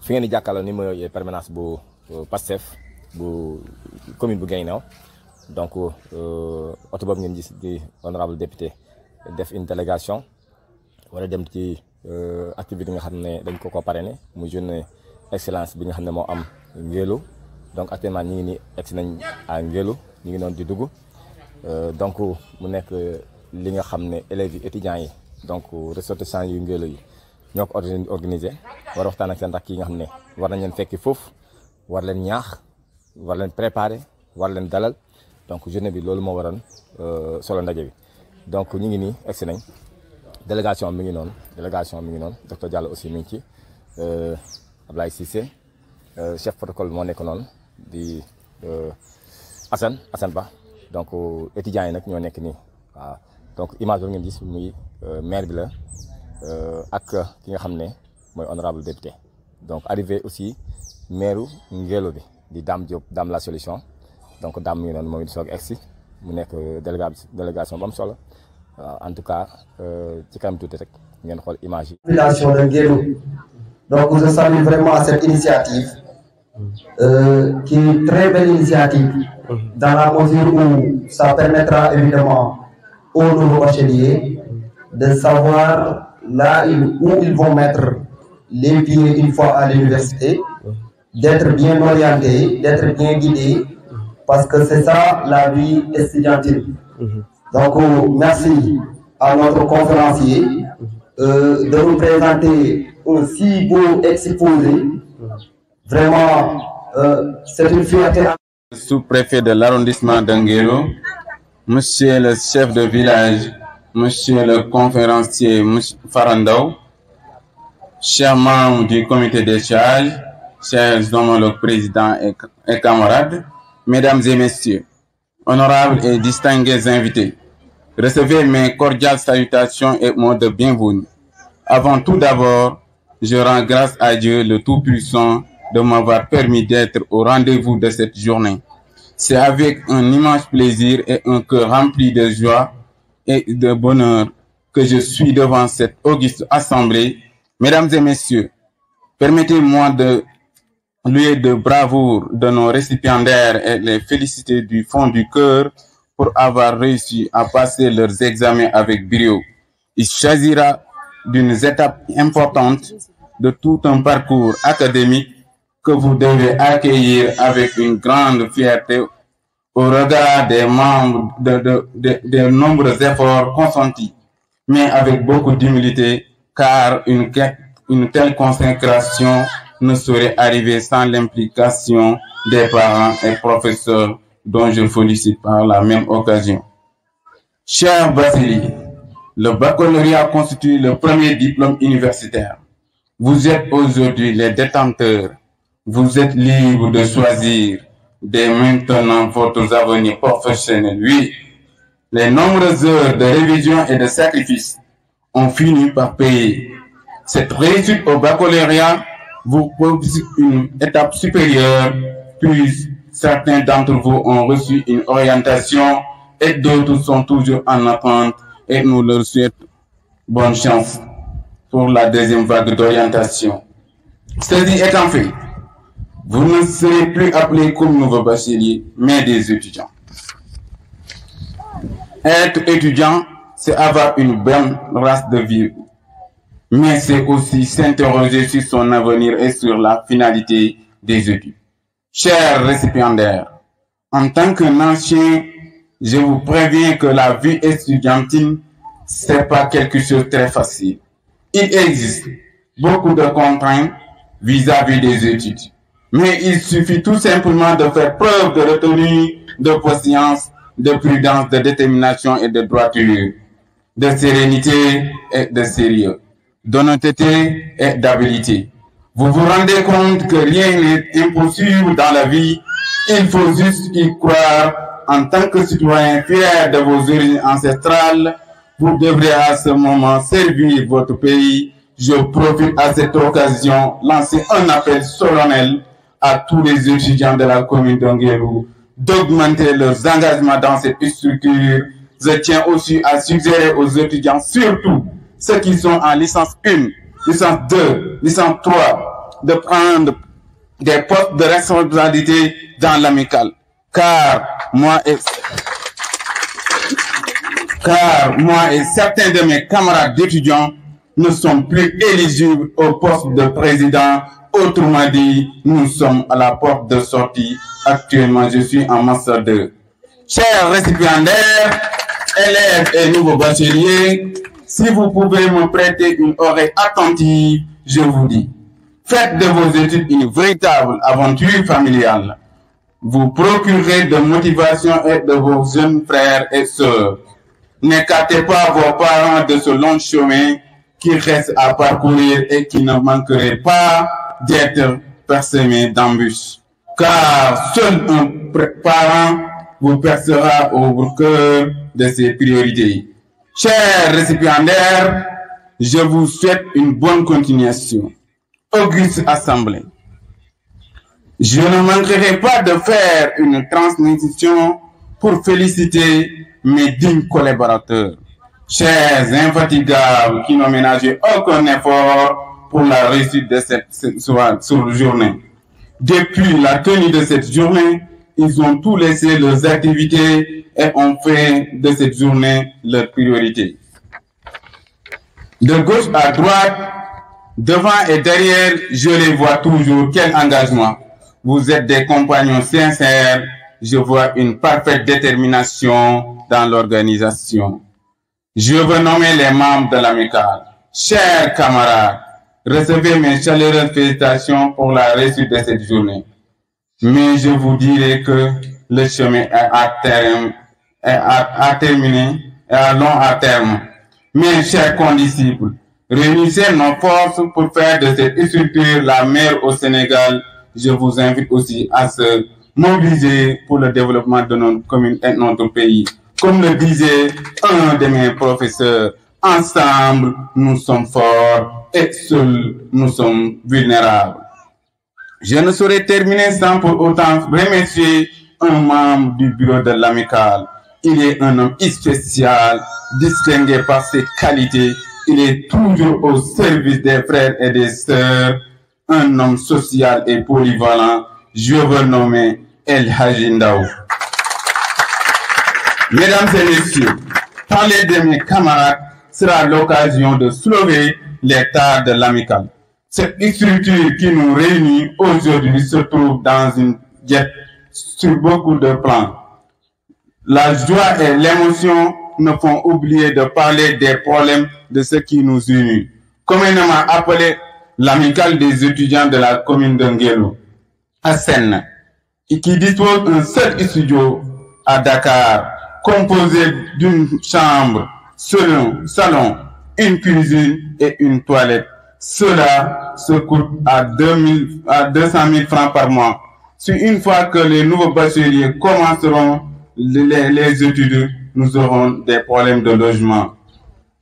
fi ngeen di jàkkaarloo ni mooy permanence bu Pastef bu commune bu Guinguinéo donc oto boobu ngeen gis di honorable député def une délégation wala dem ci activité nga xam ne dañ ko parrainé mu journée excellence bi nga xam ne moo am Ngélo donc actuellement ñi ngi ni egsi nañ à Ngélo ñi ngi noonu di dugg donc mu nekk li nga xam ne élèves yi étudiants yi donc ressortissants yu Ngélo yi ñoo ko organisé war a waxtaan ak seen rakk yi nga xam ne war nañ leen fekki foofu war leen ñaax war leen préparer war leen dalal donc journée bi loolu moo waroon solo ndaje bi donc ñu ngi nii egsi nañ délégation mi ngi noonu docteur Diallo aussi mi ngi ci Ablaye Cissé chef protocole moo nekk noonu di Assane Ba donc étudiants yi nag ñoo nekk nii waaw donc image bi ngeen gis muy maire bi la ak ki nga xam ne mooy honorable député donc arrivé aussi maire Ngélo bi di Dame Diop Dame la solution donc Dame mi ngi noonu moom it soog egsi mu nekk délégation bu am solo waaw en tout cas ci kanam tuuti rek ngeen xool image yi. Population de Ngélo donc je salue vraiment cette initiative qui est une très belle initiative dans la mesure où ça permettra évidemment aux nouveaux bacheliers de savoir là où ils vont mettre les pieds une fois à l'université, d'être bien orientés, d'être bien guidés, parce que c'est ça la vie estudiantine. Donc merci à notre conférencier de nous présenter un si beau exposé. Vraiment, c'est une fierté. Sous-préfet de l'arrondissement de Ngélo, monsieur le chef de village, monsieur le conférencier monsieur Farandao, chers membres du comité des charges, chers homologues présidents et camarades, mesdames et messieurs, honorables et distingués invités, recevez mes cordiales salutations et mots de bienvenue. Avant tout d'abord, je rends grâce à Dieu le Tout-Puissant de m'avoir permis d'être au rendez-vous de cette journée. C'est avec un immense plaisir et un cœur rempli de joie et de bonheur que je suis devant cette auguste assemblée. Mesdames et messieurs, permettez-moi de louer de bravoure de nos récipiendaires et les féliciter du fond du cœur pour avoir réussi à passer leurs examens avec brio. Il s'agira d'une étape importante de tout un parcours académique que vous devez accueillir avec une grande fierté au regard des membres des nombreux efforts consentis, mais avec beaucoup d'humilité, car une telle consécration ne saurait arriver sans l'implication des parents et professeurs dont je félicite par la même occasion. Cher Vassili, le baccalauréat constitue le premier diplôme universitaire. Vous êtes aujourd'hui les détenteurs. Vous êtes libres de choisir dès maintenant votre avenir professionnel. Oui, les nombreuses heures de révision et de sacrifice ont fini par payer. Cette réussite au baccalauréat vous propose une étape supérieure, puis certains d'entre vous ont reçu une orientation et d'autres sont toujours en attente et nous leur souhaitons bonne chance pour la deuxième vague d'orientation. Ceci étant fait, vous ne serez plus appelés comme nouveaux bacheliers, mais des étudiants. Être étudiant, c'est avoir une bonne race de vie, mais c'est aussi s'interroger sur son avenir et sur la finalité des études. Chers récipiendaires, en tant qu'un ancien, je vous préviens que la vie estudiantine, c'est pas quelque chose de très facile. Il existe beaucoup de contraintes vis-à-vis des études. Mais il suffit tout simplement de faire preuve de retenue, de patience, de prudence, de détermination et de droiture, de sérénité et de sérieux, d'honnêteté et d'habileté. Vous vous rendez compte que rien n'est impossible dans la vie. Il faut juste y croire. En tant que citoyen fier de vos origines ancestrales, vous devrez à ce moment servir votre pays. Je profite à cette occasion lancer un appel solennel à tous les étudiants de la commune de Ngélo d'augmenter leurs engagements dans cette structure. Je tiens aussi à suggérer aux étudiants, surtout ceux qui sont en licence 1, licence 2, licence 3, de prendre des postes de responsabilité dans l'amicale. Car moi et certains de mes camarades d'étudiants ne sont plus éligibles au poste de président. Autrement dit, nous sommes à la porte de sortie. Actuellement, je suis en master 2. Chers récipiendaires, élèves et nouveaux bacheliers, si vous pouvez me prêter une oreille attentive, je vous dis, faites de vos études une véritable aventure familiale. Vous procurez de motivation et de vos jeunes frères et sœurs. N'écartez pas vos parents de ce long chemin qui reste à parcourir et qui ne manquerait pas d'être parsemé d'embûches. Car seul un parent vous percera au cœur de ses priorités. Chers récipiendaires, je vous souhaite une bonne continuation. Auguste Assemblée, je ne manquerai pas de faire une transmission pour féliciter mes dignes collaborateurs, chers infatigables qui n'ont ménagé aucun effort pour la réussite de cette journée. Depuis la tenue de cette journée, ils ont tout laissé leurs activités et ont fait de cette journée leur priorité. De gauche à droite, devant et derrière, je les vois toujours. Quel engagement! Vous êtes des compagnons sincères. Je vois une parfaite détermination dans l'organisation. Je veux nommer les membres de l'amicale. Chers camarades, recevez mes chaleureuses félicitations pour la réussite de cette journée. Mais je vous dirai que le chemin est terminé et long à terme. Mes chers condisciples, réunissez nos forces pour faire de cette structure la meilleure au Sénégal. Je vous invite aussi à se mobiliser pour le développement de notre commune et de notre pays. Comme le disait un de mes professeurs, ensemble, nous sommes forts et seuls, nous sommes vulnérables. Je ne saurais terminer sans pour autant remercier un membre du bureau de l'amicale. Il est un homme spécial, distingué par ses qualités. Il est toujours au service des frères et des sœurs. Un homme social et polyvalent. Je veux nommer El Hadji Ndao. Mesdames et messieurs, parler de mes camarades sera l'occasion de soulever l'état de l'amicale. Cette structure qui nous réunit aujourd'hui se trouve dans une guerre sur beaucoup de plans. La joie et l'émotion ne font oublier de parler des problèmes de ce qui nous unit. Communément appelé l'amicale des étudiants de la commune de Nguélo, à Senne, qui dispose d'un seul studio à Dakar, composé d'une chambre, salon, une cuisine et une toilette. Cela se coûte à 200 000 francs par mois. Si une fois que les nouveaux bacheliers commenceront les études, nous aurons des problèmes de logement.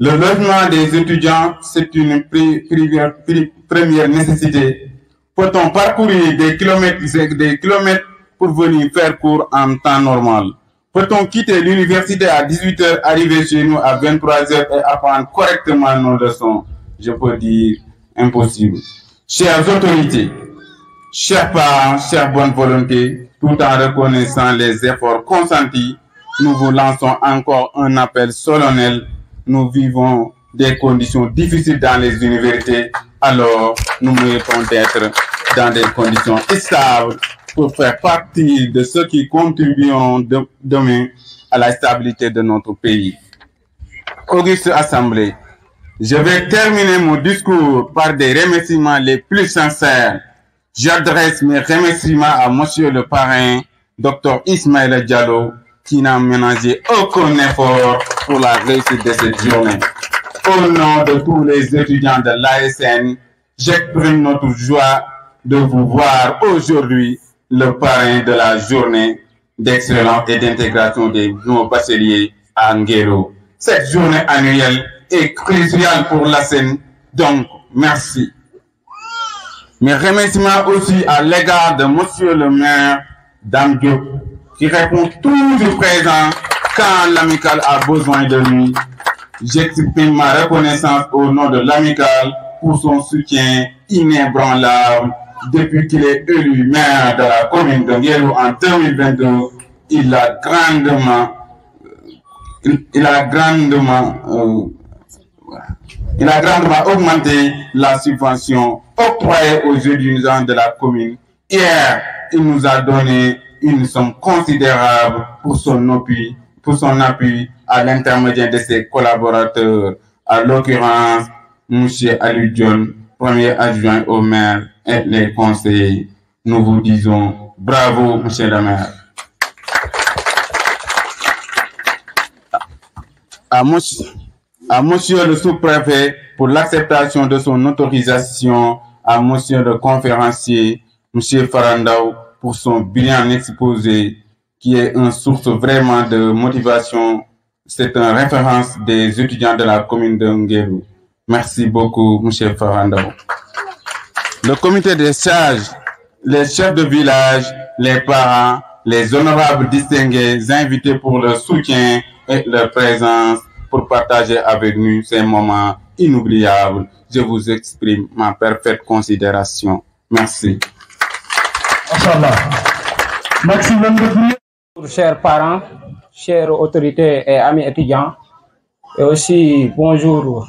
Le logement des étudiants, c'est une première nécessité. Peut-on parcourir des kilomètres pour venir faire cours en temps normal? Peut-on quitter l'université à 18h, arriver chez nous à 23h et apprendre correctement nos leçons? Je peux dire impossible. Chères autorités, chers parents, chères bonnes volontés, tout en reconnaissant les efforts consentis, nous vous lançons encore un appel solennel. Nous vivons des conditions difficiles dans les universités, alors nous méritons d'être dans des conditions stables pour faire partie de ceux qui contribueront demain à la stabilité de notre pays. Auguste Assemblée, je vais terminer mon discours par des remerciements les plus sincères. J'adresse mes remerciements à Monsieur le parrain, Dr Ismaïla Diallo, qui n'a ménagé aucun effort pour la réussite de cette journée. Au nom de tous les étudiants de l'ASN, j'exprime notre joie de vous voir aujourd'hui le parrain de la journée d'excellence et d'intégration des nouveaux bacheliers à Nguélo. Cette journée annuelle est cruciale pour l'ASN, donc merci. Mes remerciements aussi à l'égard de Monsieur le maire Dame Diop, qui répond toujours présent quand l'amicale a besoin de lui. J'exprime ma reconnaissance au nom de l'amicale pour son soutien inébranlable. Depuis qu'il est élu maire de la commune de Nguérou en 2022, il a grandement augmenté la subvention octroyée aux étudiants de la commune. Hier, il nous a donné une somme considérable pour son appui à l'intermédiaire de ses collaborateurs, à l'occurrence, M. Aliou Dione, premier adjoint au maire et les conseillers. Nous vous disons bravo, M. le maire. À monsieur le sous-préfet pour l'acceptation de son autorisation, à monsieur le conférencier, monsieur Farandao, pour son brillant exposé, qui est une source vraiment de motivation. C'est une référence des étudiants de la commune de Nguérou. Merci beaucoup, monsieur Farandao. Le comité des sages, les chefs de village, les parents, les honorables distingués, invités pour leur soutien et leur présence, pour partager avec nous ces moments inoubliables. Je vous exprime ma parfaite considération. Merci. Chers parents, chères autorités et amis étudiants, et aussi bonjour,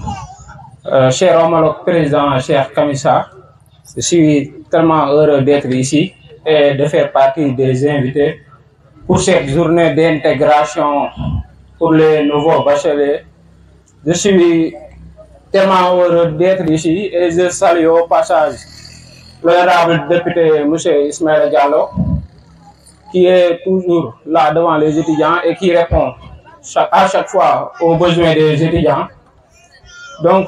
cher homologue président, cher Kamissa. Je suis tellement heureux d'être ici et de faire partie des invités pour cette journée d'intégration pour les nouveaux bacheliers. Je suis tellement heureux d'être ici et je salue au passage l'honorable député M. Ismaël Diallo, qui est toujours là devant les étudiants et qui répond à chaque fois aux besoins des étudiants. Donc,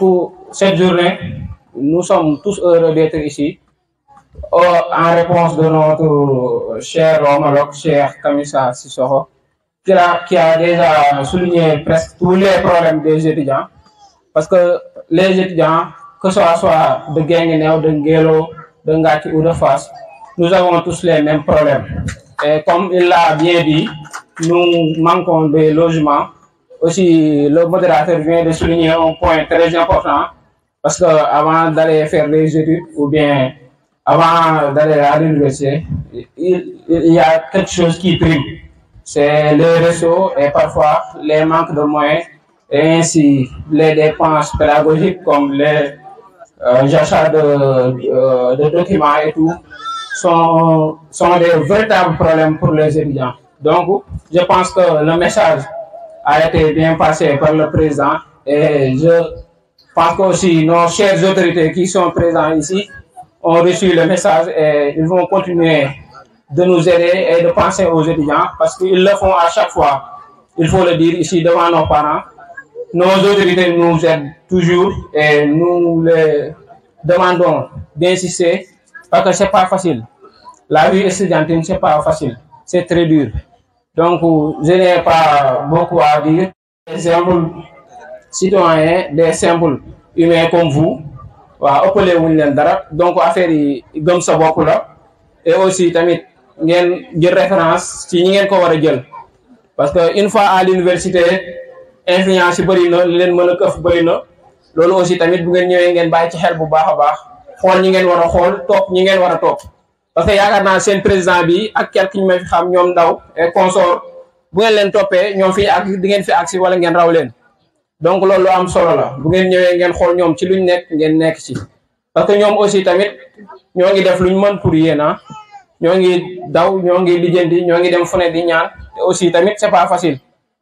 cette journée, nous sommes tous heureux d'être ici en réponse de notre cher homologue, cher Kamissa Sissoko, qui a déjà souligné presque tous les problèmes des étudiants. Parce que les étudiants, que ce soit de Guinguinéo, de Nguélo, de Ngati ou de Fass, nous avons tous les mêmes problèmes. Et comme il l'a bien dit, nous manquons de logements. Aussi, le modérateur vient de souligner un point très important, parce qu'avant d'aller faire des études ou bien avant d'aller à l'université, il y a quelque chose qui prime. C'est les réseaux et parfois les manques de moyens et ainsi les dépenses pédagogiques comme les achats de documents et tout sont des véritables problèmes pour les étudiants. Donc, je pense que le message a été bien passé par le président et je pense que aussi nos chères autorités qui sont présentes ici ont reçu le message et ils vont continuer de nous aider et de penser aux étudiants parce qu'ils le font à chaque fois. Il faut le dire ici devant nos parents. Nos autorités nous aident toujours et nous les demandons d'insister parce que c'est pas facile. La vie étudiantine, c'est pas facile. C'est très dur. Donc, je n'ai pas beaucoup à dire. Des simples citoyens, des simples humains comme vous, donc affaire yi gëm sa bopp la et aussi tamit ngeen jël référence ci ñi ngeen ko war a jël parce que une fois à l'université influence yi bëri na li leen mën a këf bëri na loolu aussi tamit bu ngeen ñëwee ngeen bàyyi ci xel bu baax a baax xool ñi ngeen war a xool topp ñi ngeen war a topp parce que yaakaar naa seen président bi ak quelque ñu may fi xam ñoom ndaw et consort bu ngeen leen toppee ñoom fii ak di ngeen fi agsi wala ngeen raw leen. Donc loolu lu am solo la bu ngeen ñëwee ngeen xool ñoom ci luñ nekk ngeen nekk ci parce que ñoom aussi tamit ñoo ngi def luñ mën pour yéen ñoo ngi daw ñoo ngi lijjanti ñoo ngi dem fu ne di ñaan te aussi tamit c'est pas facile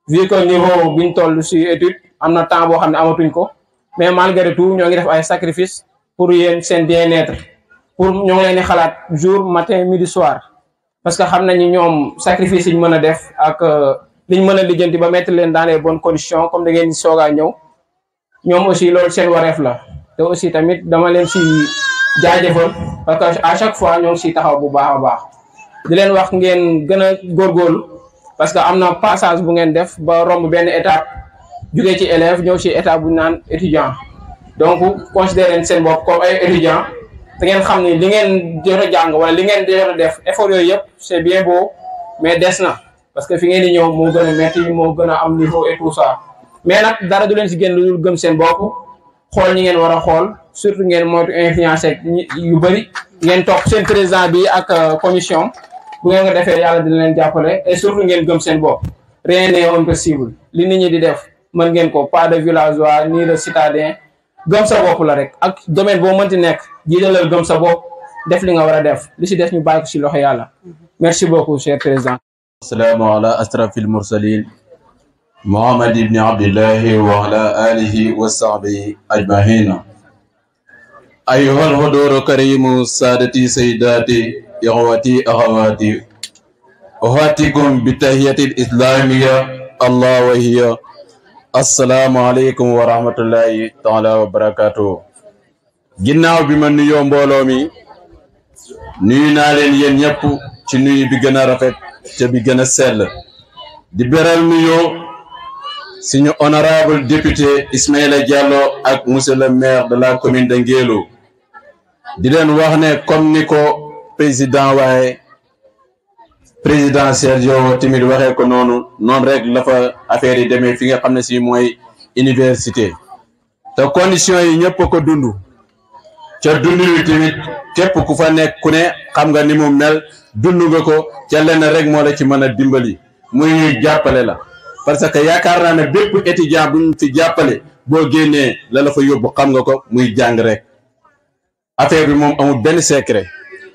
vu que niveau biñ toll ci étude am na temps boo xam ne amatuñ ko mais malgré tout ñoo ngi def ay sacrifice pour yéen seen bien-être pour ñoo ngi leen di xalaat jour matin midi soir parce que xam nañu ñoom sacrifice yi ñu mën a def ak liñ mën a lijjanti ba mettre leen dans les bonnes conditions comme da ngeen di soogaa ñëw ñoom aussi loolu seen wareef la te aussi tamit dama leen si jaajëfal parce que à chaque fois ñoo ngi si taxaw bu baax a baax di leen wax ngeen gën a góorgóorlu parce que am na passage bu ngeen def ba romb benn étape jugee ci élève ñëw si étape bu ñu naan étudiant donc considérez seen bopp comme ay étudiant te ngeen xam ni li ngeen jot a jàng wala li ngeen jot a def effort yooyu yëpp c'est bien beau mais des na. Parce que fi ngeen di ñëw moo gën a metti moo gën a am niveau et tout ça mais nag dara du leen si génn lu dul gëm seen bopp xool ñi ngeen war a xool surtout ngeen moytu influence yu bëri ngeen topp seen président bi ak commission bu ngeen ko defee yàlla dina leen jàppale et surtout ngeen gëm seen bopp rien n'est impossible li nit ñi di def mën ngeen ko pas de villageois ni de citadin gëm sa bopp la rek ak domaine boo mënti nekk jiitalal gëm sa bopp def li nga war a def li si def ñu bàyyi ko si loxo yàlla merci beaucoup cher président. Assalaamu ala asrafil mursalin Muhammad ibn Abdillahi wa ala alihi wa sahbihi ajma'in. Ayyuhal hudur karimu sadati sayyidati ikhwati akhawati uhatikum bitahiyatil islamiyya Allah wa hiya assalamu alaykum wa rahmatullahi ta'ala wa barakatuh. Ginnaaw bi ma nuyoo mbooloo mi nuyu naa leen yéen ñëpp ci nuyu bi gën a rafet te bi gën a sell di beral nuyoo suñu honorable député Ismaïla Diallo ak monsieur le maire de la commune de Nguélo di leen wax ne comme ni ko président Sergio timit waxee ko noonu rek la fa affaire yi demee fi nga xam ne si mooy université te conditions yi ñëpp ko dund ca dund wi tamit képp ku fa nekk ku ne xam nga ni mu mel dund nga ko ca lenn rek moo la ci mën a dimbali muy ñuy jàppale la parce que yaakaar naa ne bépp étudiant bu ñu fi jàppale boo génnee la fa yóbbu xam nga ko muy jàng rek affaire bi moom amul benn secret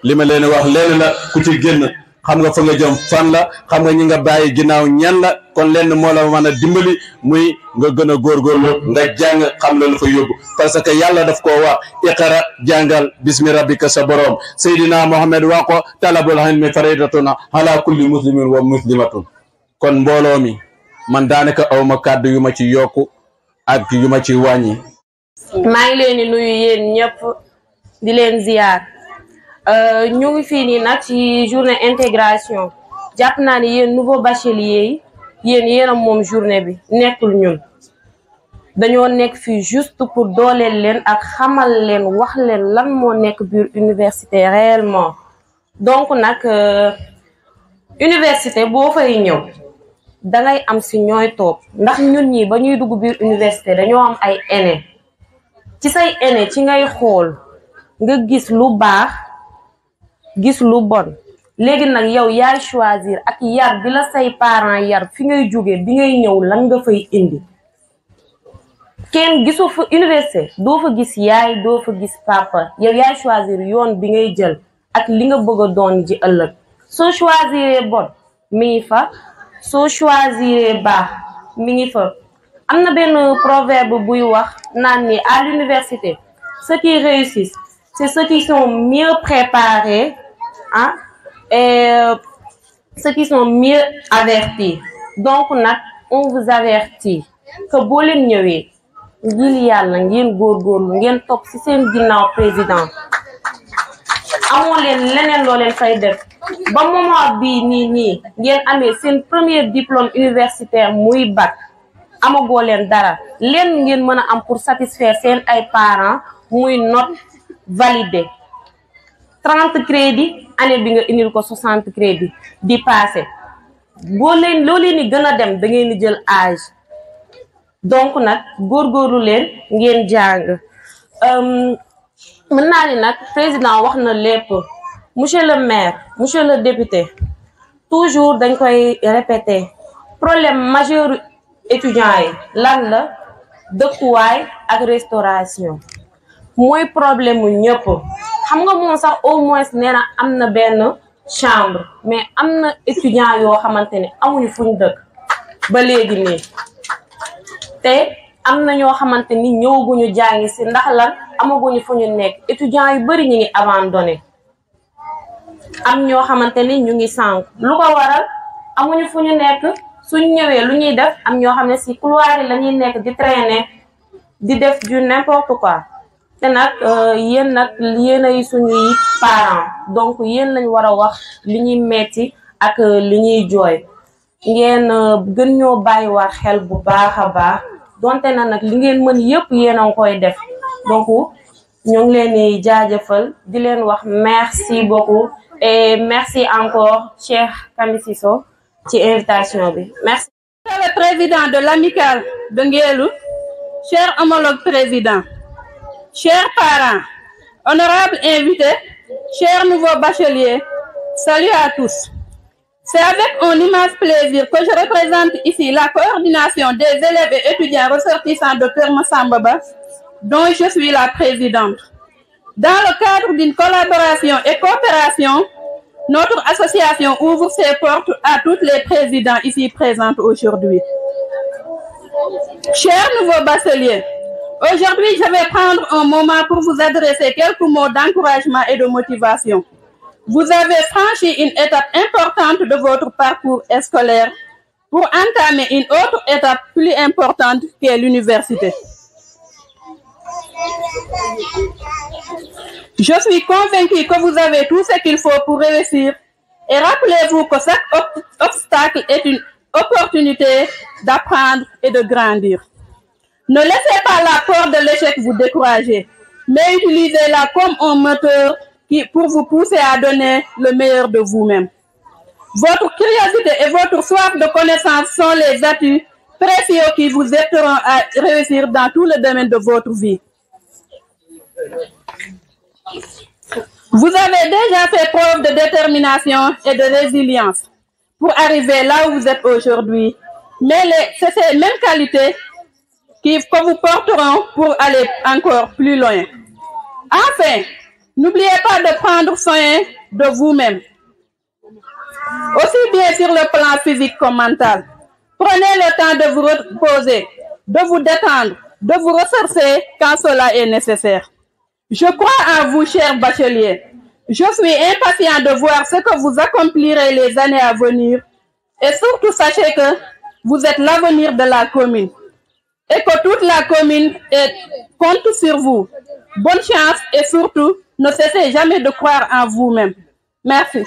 li ma leen wax leen la ku ci génn xam nga fa nga jëm fan la xam nga ñi nga bàyyi ginnaaw ñan la kon lenn moo la mën a dimbali muy nga gën a góorgóorlu nga jàng xam la fa yóbbu parce que yàlla daf koo wax iqra jàngal bismi rabbika sa borom Seydina Mohamed wax ko talabul ilmi faridatuna ala kulli muslimin wa muslimatun. kon mbooloo mi man daanaka awma kàddu yu ma ci yokku ak yu ma ci wàññi. maa ngi leen di nuyu yéen ñëpp di leen ziar ñu ngi fii nii nag ci journée intégration jàpp naa ni yéen nouveau bachelier yi yéen a moom journée bi nekkul ñun dañoo nekk fii juste pour dooleel leen ak xamal leen wax leen lan moo nekk biir université réellement donc nag université boo fay ñëw dangay am si ñooy toog ndax ñun ñi ba ñuy dugg biir université dañoo am ay aînés ci say aînés ci ngay xool nga gis lu baax gis lu bon léegi nag yow yaay choisir ak yar bi la say parents yar fi ngay jóge bi ngay ñëw lan nga fay indi kenn gisoo fa université doo fa gis yaay doo fa gis papa yow yaay choisir yoon bi ngay jël ak li nga bëgg a doon ji ëllëg soo choisiree bon mi ngi fa soo choisiree baax mi ngi fa am na benn proverbe buy wax naan ni à l'université ceux qui réussissent c'est ceux qui sont mieux préparés et ceux qui sont mieux avertis donc nag on vous avertit que boo leen ñëwee ngir yàlla ngeen góorgóorlu ngeen topp ci seen ginnaaw président amoo leen leneen loo leen fay def ba moment bii nii ngeen amee seen premier diplôme universitaire muy bac amagoo leen dara leen ngeen mën a am pour satisfaire seen ay parents muy note validé 30 crédits année bi nga indil ko 60 crédits di passé loo leen ni gën a dem da ngeen di jël âge donc nag góorgóorlu leen ngeen jàng mën naa ni nag président wax na lépp monsieur le maire monsieur le député toujours dañ koy répéter problème majeur étudiants yi lan la dëkkuwaay ak restauration mooy problème mu ñëpp xam nga moom sax au moins nee na am na benn chambre mais am na étudiants yoo xamante ne amuñu fuñ dëkk ba léegi nii te am na ñoo xamante ni ñëwaguñu jàngi si ndax lan amaguñu fu ñu nekk étudiants yu bari ñu ngi abandonné am ñoo xamante ni ñu ngi sànq lu ko waral amuñu fu ñu nekk suñ ñëwee lu ñuy def am ñoo xam ne si couloir yi la ñuy nekk di traîner di def du n'importe quoi te nag yéen nag yéenay suñuy parents donc yéen lañ war a wax li ñuy metti ak li ñuy jooy ngeen gën ñoo bàyyiwaat xel bu baax a baax donte na nag li ngeen mën yëpp yéen a ngi koy def donc ñu ngi leen di jaajëfal di leen wax merci beaucoup et merci encore Cheikh Kami Sisso ci invitation bi merci. Monsieur le président de l'amicale de Nguélo, cher homologue président, chers parents, honorables invités, chers nouveaux bacheliers, salut à tous. C'est avec un immense plaisir que je représente ici la coordination des élèves et étudiants ressortissants de Keur Massamba Ba, dont je suis la présidente. Dans le cadre d'une collaboration et coopération, notre association ouvre ses portes à tous les présidents ici présents aujourd'hui. Chers nouveaux bacheliers, aujourd'hui je vais prendre un moment pour vous adresser quelques mots d'encouragement et de motivation. Vous avez franchi une étape importante de votre parcours scolaire pour entamer une autre étape plus importante qu'est l'université. Je suis convaincue que vous avez tout ce qu'il faut pour réussir et rappelez-vous que chaque obstacle est une opportunité d'apprendre et de grandir. Ne laissez pas la peur de l'échec vous décourager, mais utilisez-la comme un moteur pour vous pousser à donner le meilleur de vous-même. Votre curiosité et votre soif de connaissance sont les atouts précieux qui vous aideront à réussir dans tout le domaine de votre vie. Vous avez déjà fait preuve de détermination et de résilience pour arriver là où vous êtes aujourd'hui, mais c'est ces mêmes qualités que vous porteront pour aller encore plus loin. Enfin, n'oubliez pas de prendre soin de vous-même, aussi bien sur le plan physique que mental. Prenez le temps de vous reposer, de vous détendre, de vous ressourcer quand cela est nécessaire. Je crois en vous, chers bacheliers. Je suis impatient de voir ce que vous accomplirez les années à venir. Et surtout, sachez que vous êtes l'avenir de la commune et que toute la commune compte sur vous. Bonne chance et surtout, ne cessez jamais de croire en vous-même. Merci.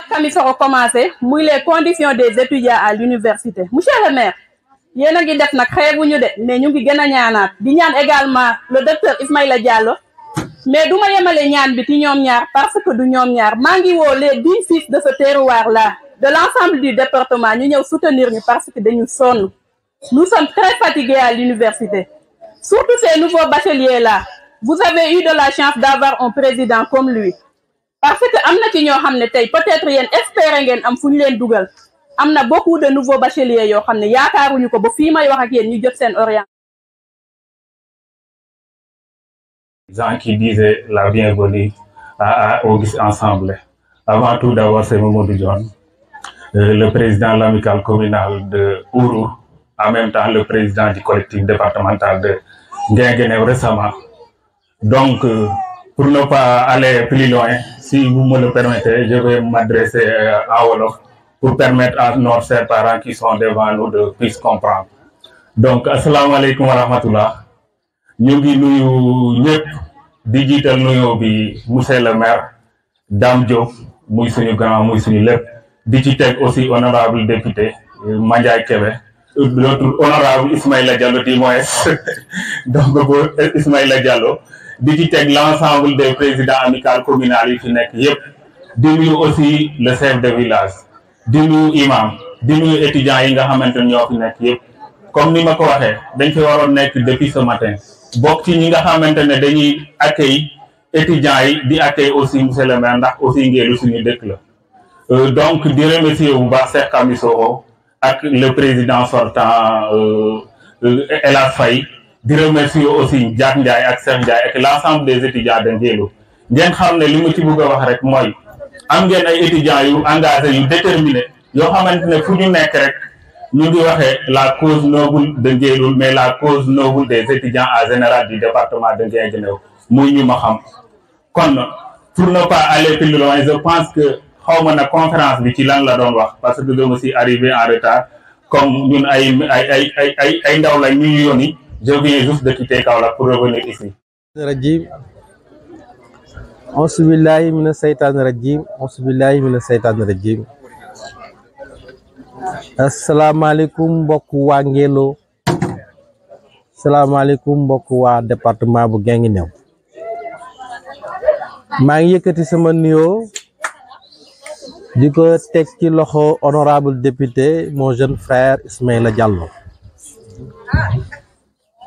Kami soko commencé muy les conditions des étudiants à l'université. Monsieur le maire, yéen a ngi def nag xeebuñu de mais ñu ngi gën a ñaanaat di ñaan également le docteur Ismaïla Diallo mais du ma yemale ñaan bi ci ñoom ñaar parce que du ñoom ñaar maa ngi woo les 10 fils de ce terroir là de l'ensemble du département ñu ñëw soutenir ñu parce que dañu sonn. Nous sommes très fatigués à l'université. Surtout ces nouveaux bacheliers là. Vous avez eu de la chance d'avoir un président comme lui. Parce que am na ci ñoo xam ne tey peut-être yéen espérer ngeen am fu ñu leen dugal am na beaucoup de nouveaux bacheliers yoo xam ne yaakaaruñu ko ba fii may wax ak yéen ñu jot seen orientation. Gens qui disaient la bienvenue à Auguste Ensemble. Avant tout d'abord c'est Mamadou Dione, le président de l'amicale communale de Ourou, en même temps le président du collectif départemental de Guinguinéo récemment. Donc, pour ne pas aller plus loin, si vous me le permettez, je vais m'adresser à Wolof pour permettre à nos chers parents qui sont devant nous de puissent comprendre. Donc, assalamu alaikum wa rahmatullah. Ñu ngi nuyu ñëpp di jiital nuyoo bi monsieur le maire Dame Diop muy suñu grand muy suñu lépp di ci teg aussi honorable député Mandiaye Kébé l'autre honorable Ismaïla Diallo du moins donc Ismaïla Diallo di ci teg l'ensemble des présidents amicales communales yi fi nekk yëpp di nuyu aussi le chef de village di nuyu imam di nuyu étudiants yi nga xamante ne ñoo fi nekk yëpp comme ni ma ko waxee dañ fi waroon nekk depuis ce matin bokk ci ñi nga xamante ne dañuy accueil étudiants yi di accueil aussi monsieur le maire ndax aussi ngeelu suñu dëkk la donc di remercier bu baax Cheikh Kami Sokho ak le président sortant El Hadj Faye di remercier aussi Diak Ndiaye ak Cheikh Ndiaye ak l'ensemble des étudiants de Ngélo ngeen xam ne li mu ci bëgg a wax rek mooy am ngeen ay étudiants yu engagés yu déterminés yoo xamante ne fu ñu nekk rek ñu ngi waxee la cause noble de Ngélo mais la cause noble des étudiants en général du département de Guinguinéo muy ñu ma xam kon pour ne pas aller plus loin je pense que xaw ma na conférence bi ci lan la doon wax parce que je me suis arrivé en retard comme ñun ay ndaw la ñu yónni je viens juste de quitter Kaolack pour revenir ici. rajim auzubillahi mina seytaani rajim auzubillahi mina seytaani rajim asalaamaaleykum mbokk waa Ngélo asalaamaaleykum mbokk waa département bu Guinguinéo maa ngi yëkkati sama nuyoo di ko teg ci loxo honorable député mon jeune frère Ismaïla Diallo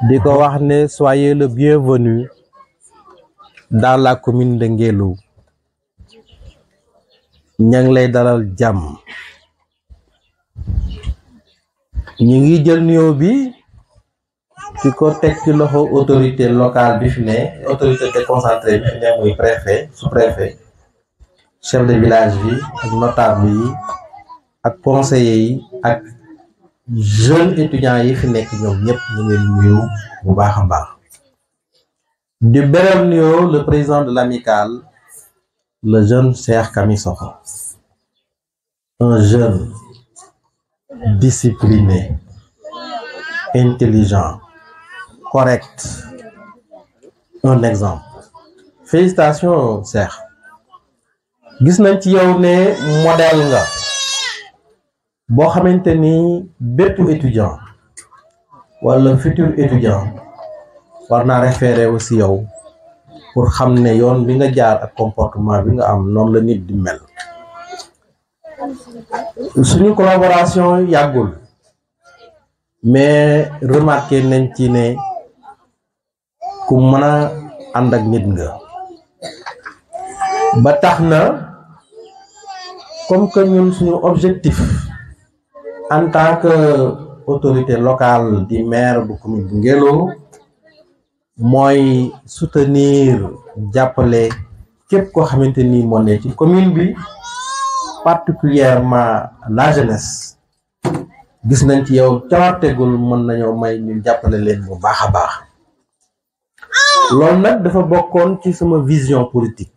di ko wax ne soyez le bienvenu dans la commune de Nguelou ña ngi lay dalal jàmm. ñu ngi jël nuyoo bi ci ko teg ci loxo autorité locale bi fi ne autorité déconcentrée bi fi ne muy préfet sous-préfet chef de village bi ak notable yi ak conseillers yi ak jeunes étudiants yi fi nekk ñoom ñëpp ñu ngi nuyu bu baax a baax. di beral nuyoo le président de l'amicale, le jeune Cheikh Kami Sokho, un jeune discipliné, intelligent, correct, un exemple. Félicitations Cheikh. Gis nañ ci yow ne modèle nga boo xamante ni bépp étudiant wala futur étudiant war naa référé aussi yow pour xam ne yoon bi nga jaar ak comportement bi nga am noonu la nit di mel. Suñu collaboration yàggul mais remarqué nañ ci ne ku mën a ànd ak nit nga ba tax na comme que ñun suñu objectif en tant que autorité locale di maire bu commune bu Nguelou mooy soutenir jàppale képp koo xamante ni moo ne ci commune bi, particulièrement la jeunesse. Gis nañ ci yow cawartegul mën nañoo may ñu jàppale leen bu baax a baax. Loolu nag dafa bokkoon ci sama vision politique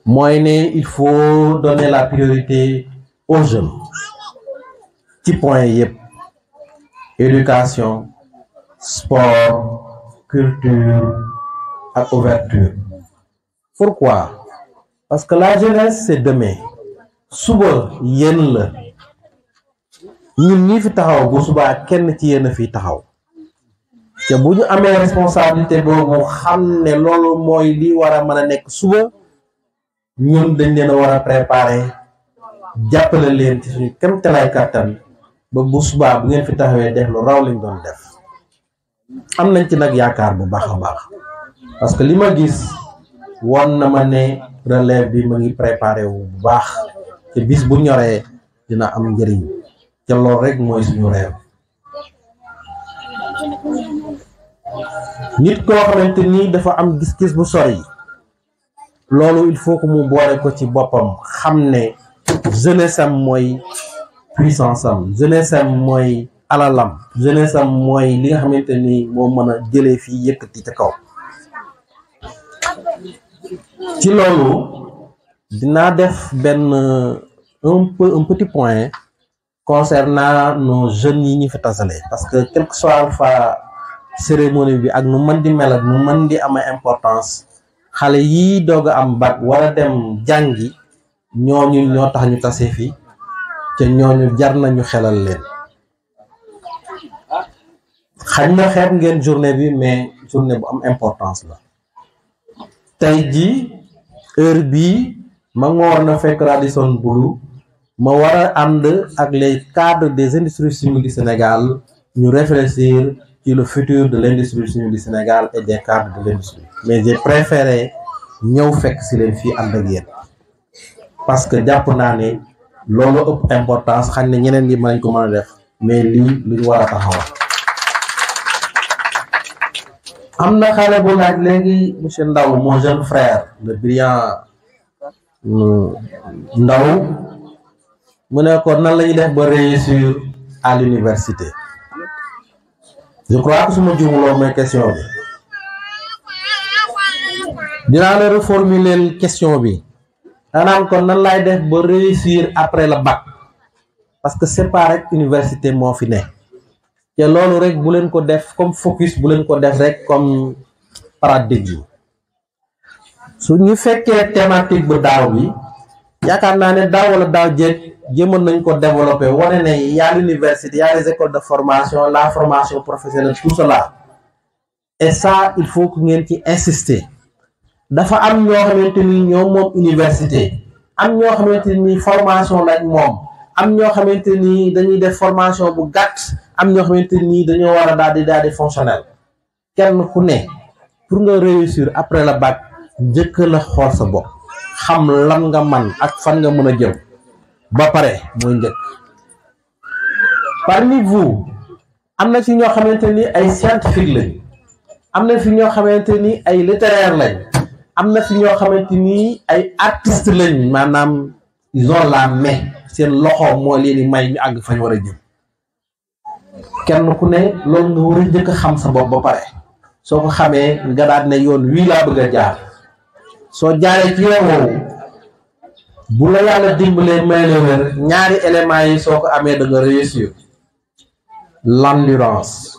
mooy ne il faut donner la priorité aux jeunes ci point yëpp: éducation, sport, culture ak ouverture. Pourquoi? Parce que la jeunesse c'est demain. Suba yéen la, ñun ñi fi taxaw bu subaa kenn ci yéen a fi taxaw te bu ñu amee responsabilité boobu xam ne loolu mooy li war a mën a nekk suba, ñun dañ leen a war a préparer jàppale leen ci suñu kéemtalaay kàttan ba bu subaa bu ngeen fi taxawee def lu raw lañ doon def. Am nañ ci nag yaakaar bu baax a baax parce que li ma gis woon na ma ne relève bi ma ngi préparé wu bu baax te bis bu ñoree dina am njëriñ te loolu rek mooy suñu réew. Nit koo xamante ni dafa am gis-gis bu sori, loolu il faut que mu boole ko ci boppam xam ne jeunesse am mooy puissance am, jeunesse am mooy alalam, jeunesse am mooy li nga xamante ni moo mën a jëlee fii yëkkati ca kaw. Ci loolu dinaa def benn un petit point concernant nos jeunes yi ñu fi tasale, parce que quel que soit fa cérémonie bi ak nu mën di mel ak nu mën di amee importance, xale yi doog a am bac war a dem jàngi ñooñu ñoo tax ñu tase fi te ñooñu jar nañu xelal leen. Xañ na xeeb ngeen journée bi mais journée bu am importance la. Tey jii heure bii ma nga war na fekk Radisson Blu ma war a ànd ak les cadres des industries chimiques du Sénégal ñu réfléchir ci le futur de l'industrie chimique du Sénégal et des cadres de l'industrie, mais j'ai préféré ñëw fekk si leen fii ànd ak yéen parce que jàpp naa ne loolu ëpp importance. Xañ na ñeneen ñi mën nañ ko mën a def mais lii lu ñu war a taxawal. Am na xale bu laaj léegi monsieur Ndaw, mon jeune frère, le brillant Ndaw, mu ne ko nan la ñuy def ba réussir à l'université. Je crois que su ma juumuloo mooy question bi. Dinaa la reformuler question bi. Danaan ko nan laay def ba réussir après le bac, parce que c'est pas rek université moo fi ne. te loolu rek bu leen ko def comme focus, bu leen ko def rek comme paradigme. Su ñu fekkee thématique bu daaw bi, yaakaar naa ne daaw wala daaw jéemoon nañ ko développer, wane ne y a l'université, y a les écoles de formation, la formation professionnelle, tout cela. Et ça il faut que ngeen ci insister. Dafa am ñoo xamante ni ñoom moom université, am ñoo xamante ni formation lañ moom, am ñoo xamante ni dañuy def formation bu gàtt, am ñoo xamante ni dañoo war a daal di fonctionnel. Kenn ku ne pour nga réussir après le bac njëkk la xool sa bopp xam lan nga man ak fan nga mën a jëm ba pare mooy njëkk. Parmi vous am na ci ñoo xamante ni ay scientifique lañ, am na fi ñoo xamante ni ay littéraire lañ, am na fi ñoo xamante ni ay artiste lañ, maanaam ils ont la main, seen loxo moo leen di may ñu àgg fañ war a jëm. kenn ku ne loolu nga war a njëkk a xam sa bopp ba pare soo ko xamee nga daal ne yoon wii laa bëgg a jaar. soo jaaree ci yoon woowu bu la yàlla dimbalee may la wér ñaari éléments yi soo ko amee da nga réussir. L'endurance,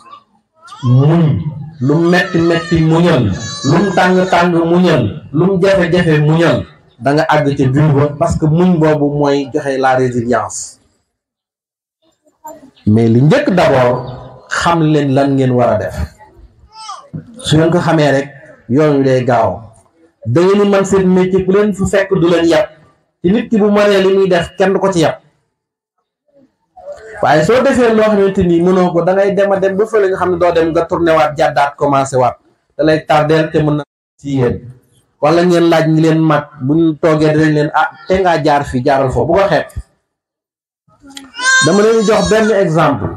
muñ, lu metti metti muñal, lu tàng tàng muñal, lu jafe-jafe muñal, da nga àgg ca biir ba parce que muñ boobu mooy joxe la résilience. Mais li njëkk d'abord xam leen lan ngeen war a def su ngeen ko xamee rek yoon wi day gaaw. da ngeen mën seen métier ku leen fu fekk du leen yàpp ci nit ki bu mënee li muy def kenn du ko ci yàpp. waaye soo defee loo xamante ni mënoo ko da ngay dem a dem ba fële nga xam ne doo dem nga tourné waat jàddaat commencé waat da lay tardeel te mën na ci yéen. wala ngeen laaj ñi leen mag bu ñu toogee dinañ leen te ngaa jaar fii jaaral foofu bu ko xeeb. dama leen jox benn exemple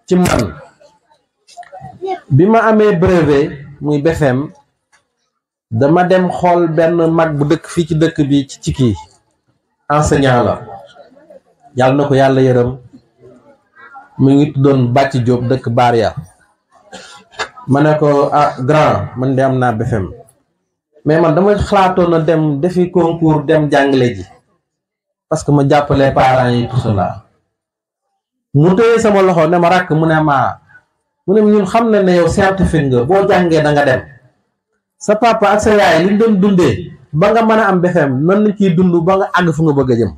ci man bi ma amee brevet muy BFM dama dem xool benn mag bu dëkk fii ci dëkk bi ci kii enseignant la yàlla na ko yàlla yërëm. mu ngi tuddoon Bàcc Diop dëkk Baria ma ne ko grand man de am naa BFM mais man dama xalaatoon na dem defi concours dem jàngale ji parce que ma jàppale parents yi tout cela. mu téye sama loxo ne ma rakk mu ne ñun xam na ne yow scientifique nga boo jàngee da nga dem sa papa ak sa yaay liñ doon dundee ba nga mën a am BFM nan la ciy dund ba nga àgg fu nga bëgg a jëm.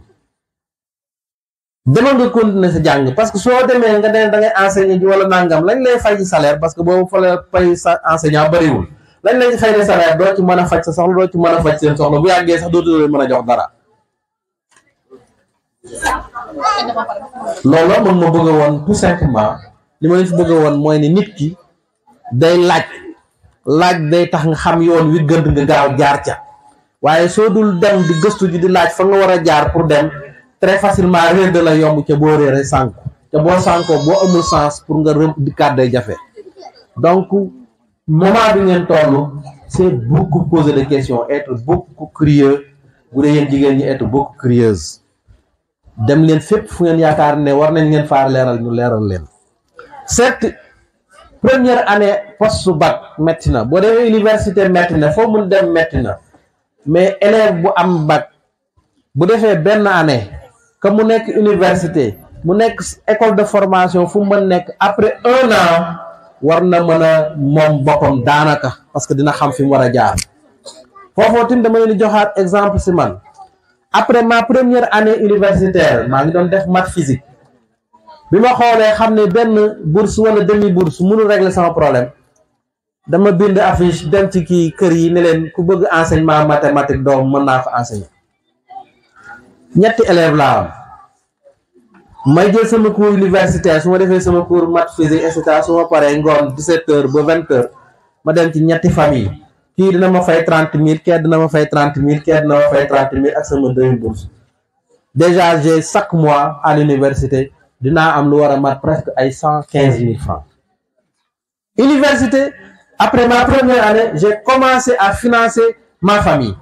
demal nga continuer sa jàng parce que soo demee nga dem da ngay enseigner ji wala nangam lañ lay fay ci salaire parce que boobu fa la fay sa enseignant bariwul lañ lay fay ne salaire doo ci mën a faj sa soxla doo ci mën a faj seen soxla bu yàggee sax dootu leen mën a jox dara. loolu moom ma bëgg a woon tout simplement li ma leen fi bëgg a woon mooy ne nit ki day laaj day tax nga xam yoon wi gënt nga gaaw jaar ca waaye soo dul dem di gëstu ji di laaj fa nga war a jaar pour dem. très facilement réer de la yomb ca boo réeree sànku ca boo sànkoo boo amul sens pour nga rëm di kàdday jafe. donc moment bi ngeen toll c'est beaucoup poser des questions être beaucoup curieux bu dee yéen jigéen ñi être beaucoup curieuse dem leen fépp fu ngeen yaakaar ne war nañ leen faar leeral ñu leeral leen. cette première année post su bac metti na boo demee université metti na foo mun dem metti na mais élève bu am bac bu defee benn année que mu nekk université mu nekk école de formation fu mu mën nekk après 1 an war na mën a moom boppam daanaka parce que dina xam fi mu war a jaar. foofoo tim dama leen di joxaat exemple si man après ma première année universitaire maa ngi doon def maths physique bi ma xoolee xam ne benn bourse wala demi bourse mënul régler sama problème dama bind affiche dem ci kii kër yi ne leen ku bëgg enseignement mathématique doom mën naa fa enseigner. ñetti élève laa am may jël sama cours universitaire su ma defee sama cours maths physique et cetera su ma paree ngoon 17h ba 20h ma dem ci ñetti famille kii dina ma fay 30 000 kii dina ma fay 30 000 kii dina ma fay 30 000 ak sama demi bourse. déjà j'ai chaque mois à l'université dinaa am lu war a mat presque ay 115 000 francs. Université après ma première année j'ai commencé à financer ma famille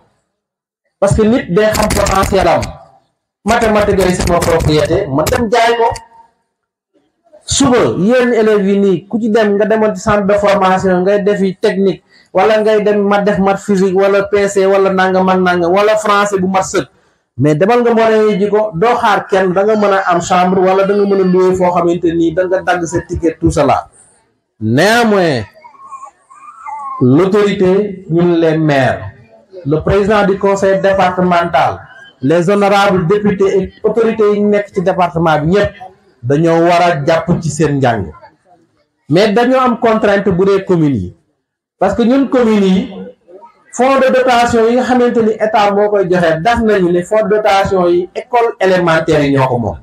parce que nit day xam potentiel am. mathématique yi sama propriété ma dem jaay ko suba yéen élèves yi nii ku ci dem nga demoon ci centre de formation ngay defi technique wala ngay dem ma def maths physique wala PC wala nangam ak nangam wala français bu mat sëkk mais demal nga mën a ji ko doo xaar kenn da nga mën a am chambre wala da nga mën a louer foo xamante nii da nga dagg sa ticket tout cela. Néanmoins l'autorité ñun les maires le président du conseil départemental les honorables députés et autorités yi nekk ci département bi ñëpp dañoo war a jàpp ci seen njàng mais dañoo am contrainte bu dee communes yi parce que ñun communes yi fonds de dotation yi nga xamante ni état moo koy joxe daf nañu ne fonds de dotation yi école élémentaire yi ñoo ko moom.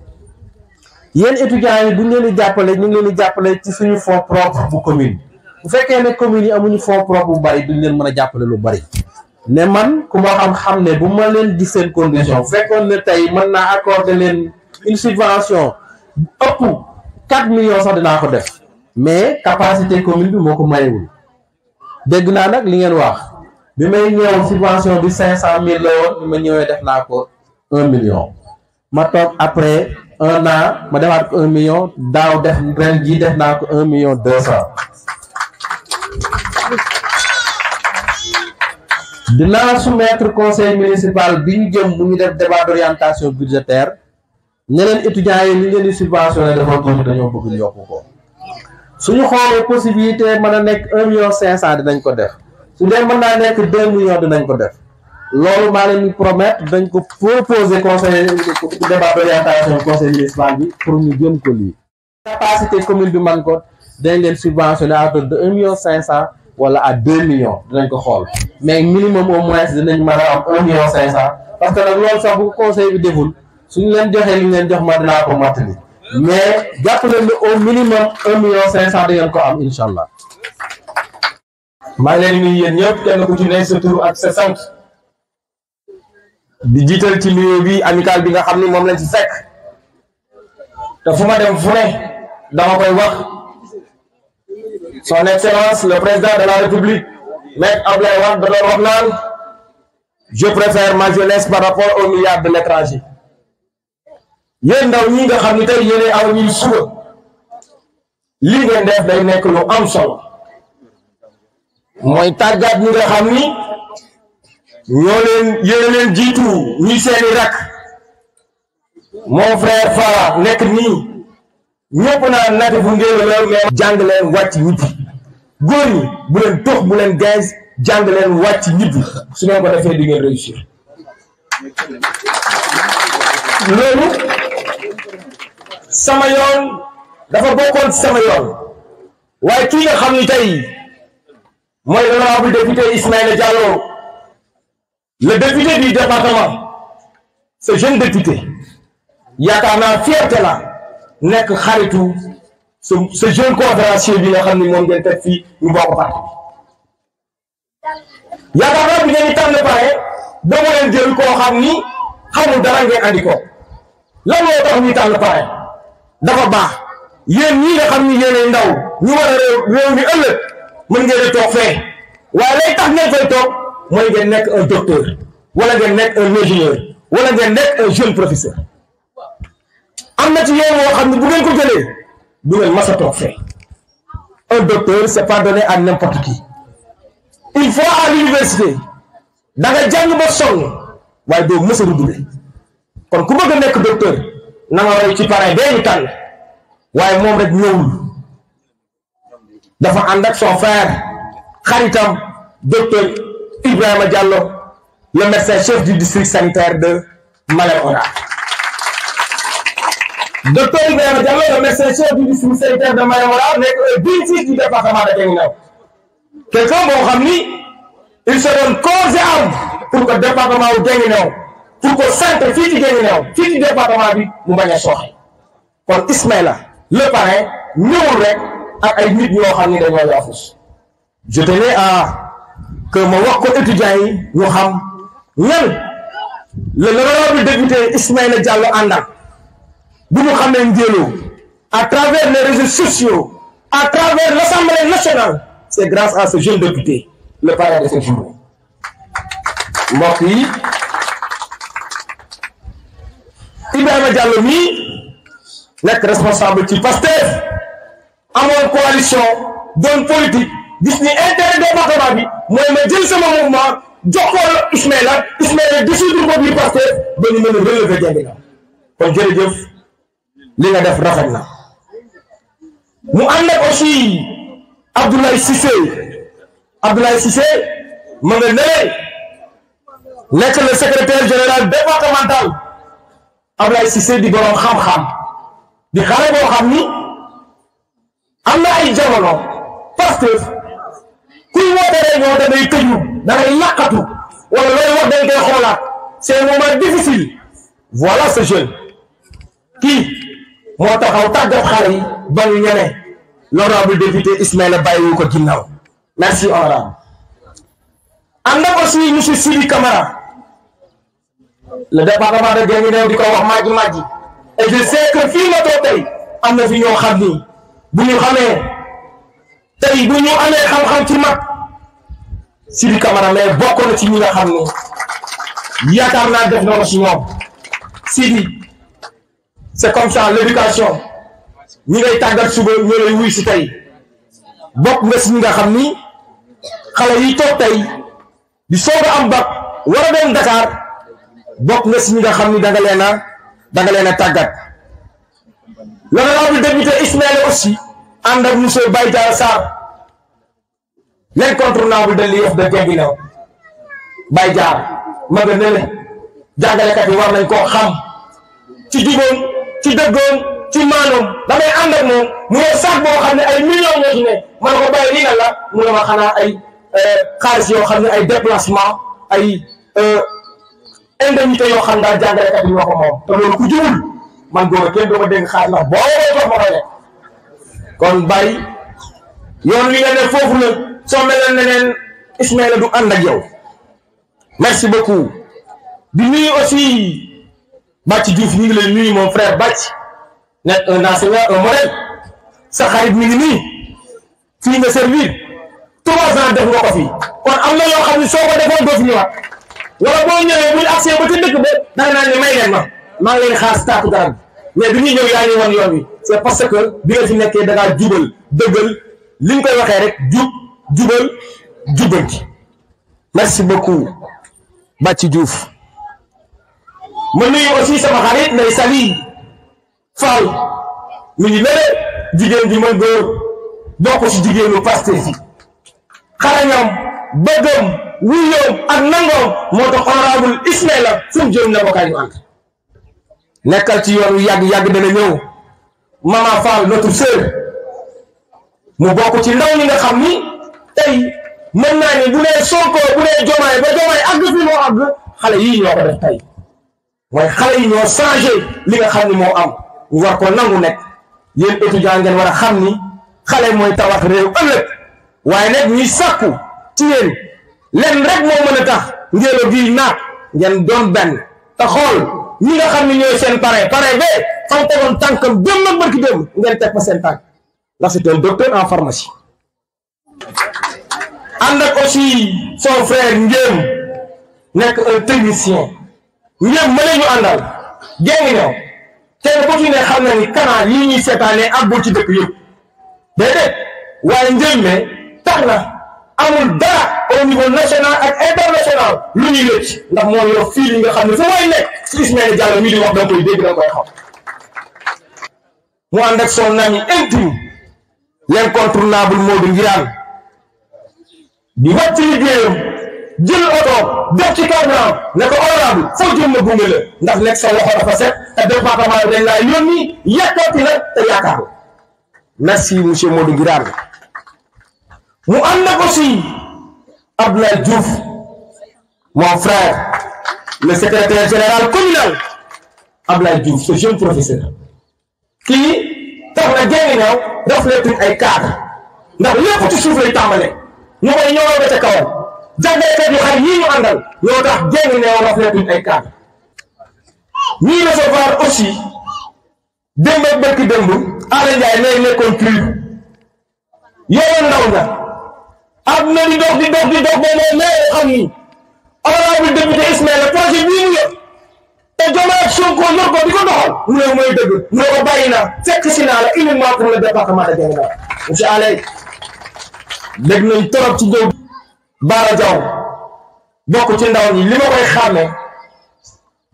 yéen étudiants yi bu ñu leen di jàppale ñu ngi leen di jàppale ci suñu fonds propre bu commune bu fekkee ne communes yi amuñu fonds propre bu bari duñ leen mën a jàppale lu bari ne man ku ma xam ne bu ma leen gis seen condition fekkoon ne tey mën naa accorder leen une subvention ëpp 4 millions sax dinaa ko def mais capacité commune bi moo ko mayewul dégg naa nag li ngeen wax bi may ñëw subvention bi 500 000 la woon bi ma ñëwee def naa ko 1 million ma toog après 1 an ma defaat ko 1 million daaw def ren jii def naa ko 1 million 200 dinaa soumettre conseil municipal bi ñu jëm mu ngi def débat d'orientation budgétaire ñeneen étudiants yi li ngeen di subventionné dafa tuuti dañoo bëgg ñu yokku ko suñu xoolee possibilité mën a nekk 1 million 500 dinañ ko def su dee mën naa nekk 2 millions dinañ ko def loolu maa leen di promettre dañ ko proposer conseil débat d'orientation conseil municipal bi pour ñu jëm ko lii capacité commune bi man ko dañ leen subventionné à hauteur de 1 million 500 wala à 2 millions dinañ ko xool mais minimum au moins dinañ mën a am 1 million 500 parce que nag loolu sax bu conseil bi deful suñu leen joxee li ñu leen jox ma dinaa ko mottali mais jàpp leen ne au minimum 1 million 500 da ngeen ko am incha allah. maa ngi leen nuyu yéen ñëpp kenn ku ci ne sa tur ak sa sant di jiital ci nuyoo bi amical bi nga xam ni moom lañ ci fekk te fu ma dem fu ne dama koy wax son excellence le président de la république maître Abdoulaye Wade da doon wax naan je préfère ma jeunesse par rapport aux milliards de l'étranger yéen ndaw ñi nga xam ni tey yéenay aw ñuy suba lii ngeen def day nekk lu am solo mooy tàggat ñi nga xam ni ñoo leen yéen leen jiitu ñi seeni rak mon frère Fara nekk nii ñëpp naa nati fu ngeen loolu mais jàng leen wàcc ñibbi góor ñi bu leen tox bu leen gaz jàng leen wàcc ñibbi su ngeen ko defee di ngeen réussir loolu sama yoon dafa bokkoon sama yoon waaye kii nga xam ni tey mooy l'honorable député Ismaïla Diallo le député du département ce jeune député yaakaar naa fierté la nekk xaritu ce jeune conférencier bi nga xam ni moom ngeen teg fii ñu bokk parti yaakaar naa bi ngeen di tànn pare dama leen jël koo xam ni xamul dara ngeen andi ko lan moo tax ñu tànn pare dafa baax yéen ñii nga xam ni yéenay ndaw ñu war a réew mi ëllëg mën ngeen a toog fee waaye lay tax ngeen fay toog mooy ngeen nekk un docteur wala ngeen nekk un ingénieur wala ngeen nekk un jeune professeur am na ci yéen woo xam ne bu ngeen ko jëlee du ngeen mas a toog fee un docteur c'est pas donné à n'importe qui il faut à l'université da nga jàng ba sonn waaye doo mës a redoubler kon ku bëgg a nekk docteur na nga roy ci parrain bee ñu tànn waaye moom rek ñëwul dafa ànd ak son frère xaritam docteur Ibrahima Diallo le médecin chef du district sanitaire de Malem Hodar docteur Ibrahima Diallo le médecin chef du district sanitaire de Malem Hodar nekk un digne fils du département de Guinguinéo quelqu'un boo xam ni il se donne corps et âme pour que département wu Guinguinéo pour que centre fii ci Guinguinéo fii ci département bi mu bañ a sooxe kon Ismaïla le parrain ñëwul rek ak ay nit ñoo xam ni dañoo yaafus je tenais à que ma wax ko étudiants yi ñu xam ñan le l'honorable député Ismaïla Diallo àndal bu ñu xamee njëloo à travers les réseaux sociaux à travers l'Assemblée nationale c'est grâce à ce jeune député le parrain de cette journée mbokk yi Ibrahima Diallo mii nekk responsable ci Pastef amoon coalition doon politique gis ni intérêt département bi mooy ma jël sama mouvement jox ko Ismaïla dissoudre ko biir Pastef ba ñu mën a relever Guinguinéo kon jërëjëf li nga def rafet na mu ànd ak aussi Abdoulaye Cissé ma nga nekk le secrétaire général départemental Abdoulaye Cissé di borom xam-xam di xale boo xam ni am na ay jamono Pastef kuy woote réunion da ngay tëju da ngay laqatu wala looy wax dañ koy xoolaat c'est un moment difficile voilà ce jeune kii moo taxaw tàggat xale yi ba ñu ñene l'honorable député Ismaïla bàyyiwu ko ginnaaw merci honorable ànd ak aussi monsieur Sidi Camara le département de Guinguinéo di ko wax Madji et je sais que fii ma toog tey am na fi ñoo xam ni bu ñu xamee tey bu ñu amee xam-xam ci mag Sidi Camara mais bokk na ci ñi nga xam ni yaakaar naa def na ko ci ñoom Sidi c'est comme ça l'éducation ñi ngay tàggat suba ñoo lay wuy si tey bokk nga si ñi nga xam ni xale yi toog tey di soog a am bac war a dem Dakar bokk nga si ñi nga xam ni da nga leen a tàggat. L'honorable député Ismaïla aussi ànd ak monsieur Baye Diarra Sarr l'incontournable de l'IEF de Guinguinéo Baye Diarra ma nga ne jàngalekat yi war nañ koo xam ci juboon ci dëggoon ci maanoom damay ànd ak moom mu ne sax boo xam ne ay millions ñoo ci ne ma ne ko bàyyi lii nan la mu ne ma xanaa ay xaalis yoo xam ne ay déplacement ay indemnité yoo xam daal jàngalekat yi ñoo ko moom te loolu ku jubul man góor kenn doo ma dégg xaalis ndax boo jox ma koy ne kon bàyyi yoon wi nga ne foofu la soo mel ne neneen Ismaïla du ànd ak yow merci beaucoup di nuyu aussi Bathie Diouf ñu ngi lay nuyu mon frère Bathie nekk un enseignant un modèle sa xarit mi ngi nii fii nga servir 3 ans def nga ko fii kon am na yoo xam ne soo ko defoon doo fi ñëwaat wala boo ñëwee buñ accès ba ca dëkk ba danga naan ne may leen maa ngi leen xaar si taatu garab mais bi ñuy ñëw yaa ngi wan yoon wi c'est parce que bi nga fi nekkee da ngaa jubal dëggal li ñu koy waxee rek jubal jubbanti merci beaucoup Bathie Diouf ma nuyu aussi sama xarit Ndeye Sali Fall mi ngi lële jigéen ji mën góor bokk ci jigéenu Pastef yi xarañam bëggam wuyoom ak nangoom moo tax honorable Ismaïla fu mu jëm ne ko kaay ñu ànd nekkal ci yoon wi yàgg dana ñëw Mama Fall notre sœur mu bokk ci ndaw ñi nga xam ni tey mën naa ni bu nee Sonko bu nee Diomaye ba Diomaye àgg fi moo àgg xale yii ñoo ko def tey mooy xale yi ñoo changé li nga xam ni moo am ñu war ko nangu nekk yéen étudiant ngeen war a xam ni xale mooy tabax réew ëllëg waaye nag ñuy sàkku ci yéen leen rek moo mën a tax ngéelo gii naat ngeen doon benn te xool ñi nga xam ni ñooy seen parrain bee fan tegoon tànkam démb ak barki démb ngeen teg fa seen tànk ndax c'est un docteur en pharmacie ànd ak aussi son frère Ngéem nekk un technicien Ngéem ma ñu àndal Guinguinéo kenn ku ci ne xam na ni canal yi ñuy seetaanee àggul ci dëkk yëpp déedéet waaye Ngéem ne tax na amul dara au niveau national ak international lu ñuy lëcc ndax moo yor fii li nga xam ne fu may nekk si Ismaïla Diallo mii di wax danga koy dégg danga koy xam mu ànd ak son ami intime l'incontournable Modou Ngiraan di wàcc liggéeyam jël oto def ci carburant ne ko honorable foo jëm ma gunge la ndax nekk sa loxo dafa set te département bi dañ laa yónni yàkkooti la te yaakaar la merci monsieur Modou Ngiraan mu ànd ak aussi Abdoulaye Diouf mon frère le secrétaire général communal Abdoulaye Diouf ce jeune professeur kii tax na Guinguinéo reflété ay cadre ndax lépp ci suuf lay tàmbale ñu koy ñëwoo ba ca kawam jàngalekat yu xar yii ñu àndal ñoo tax Guinguinéo reflété ay cadre ñii recevoir aussi démb ak barki démb Alla Ndiaye nay nekkoon plus yow ndaw nga am na di dox ba moom mais xam ni honorable député Ismaïla projet bii mu yor te Diomaye ak Sonko yor ko di ko doxal mu ne mooy dëgg mu ne ko bàyyi naa fekk si naa la uniquement pour le département de Guinguinéo monsieur Allé dégg nañ torop ci ñëw Bara Diaw bokk ci ndaw ñi li ma koy xàmmee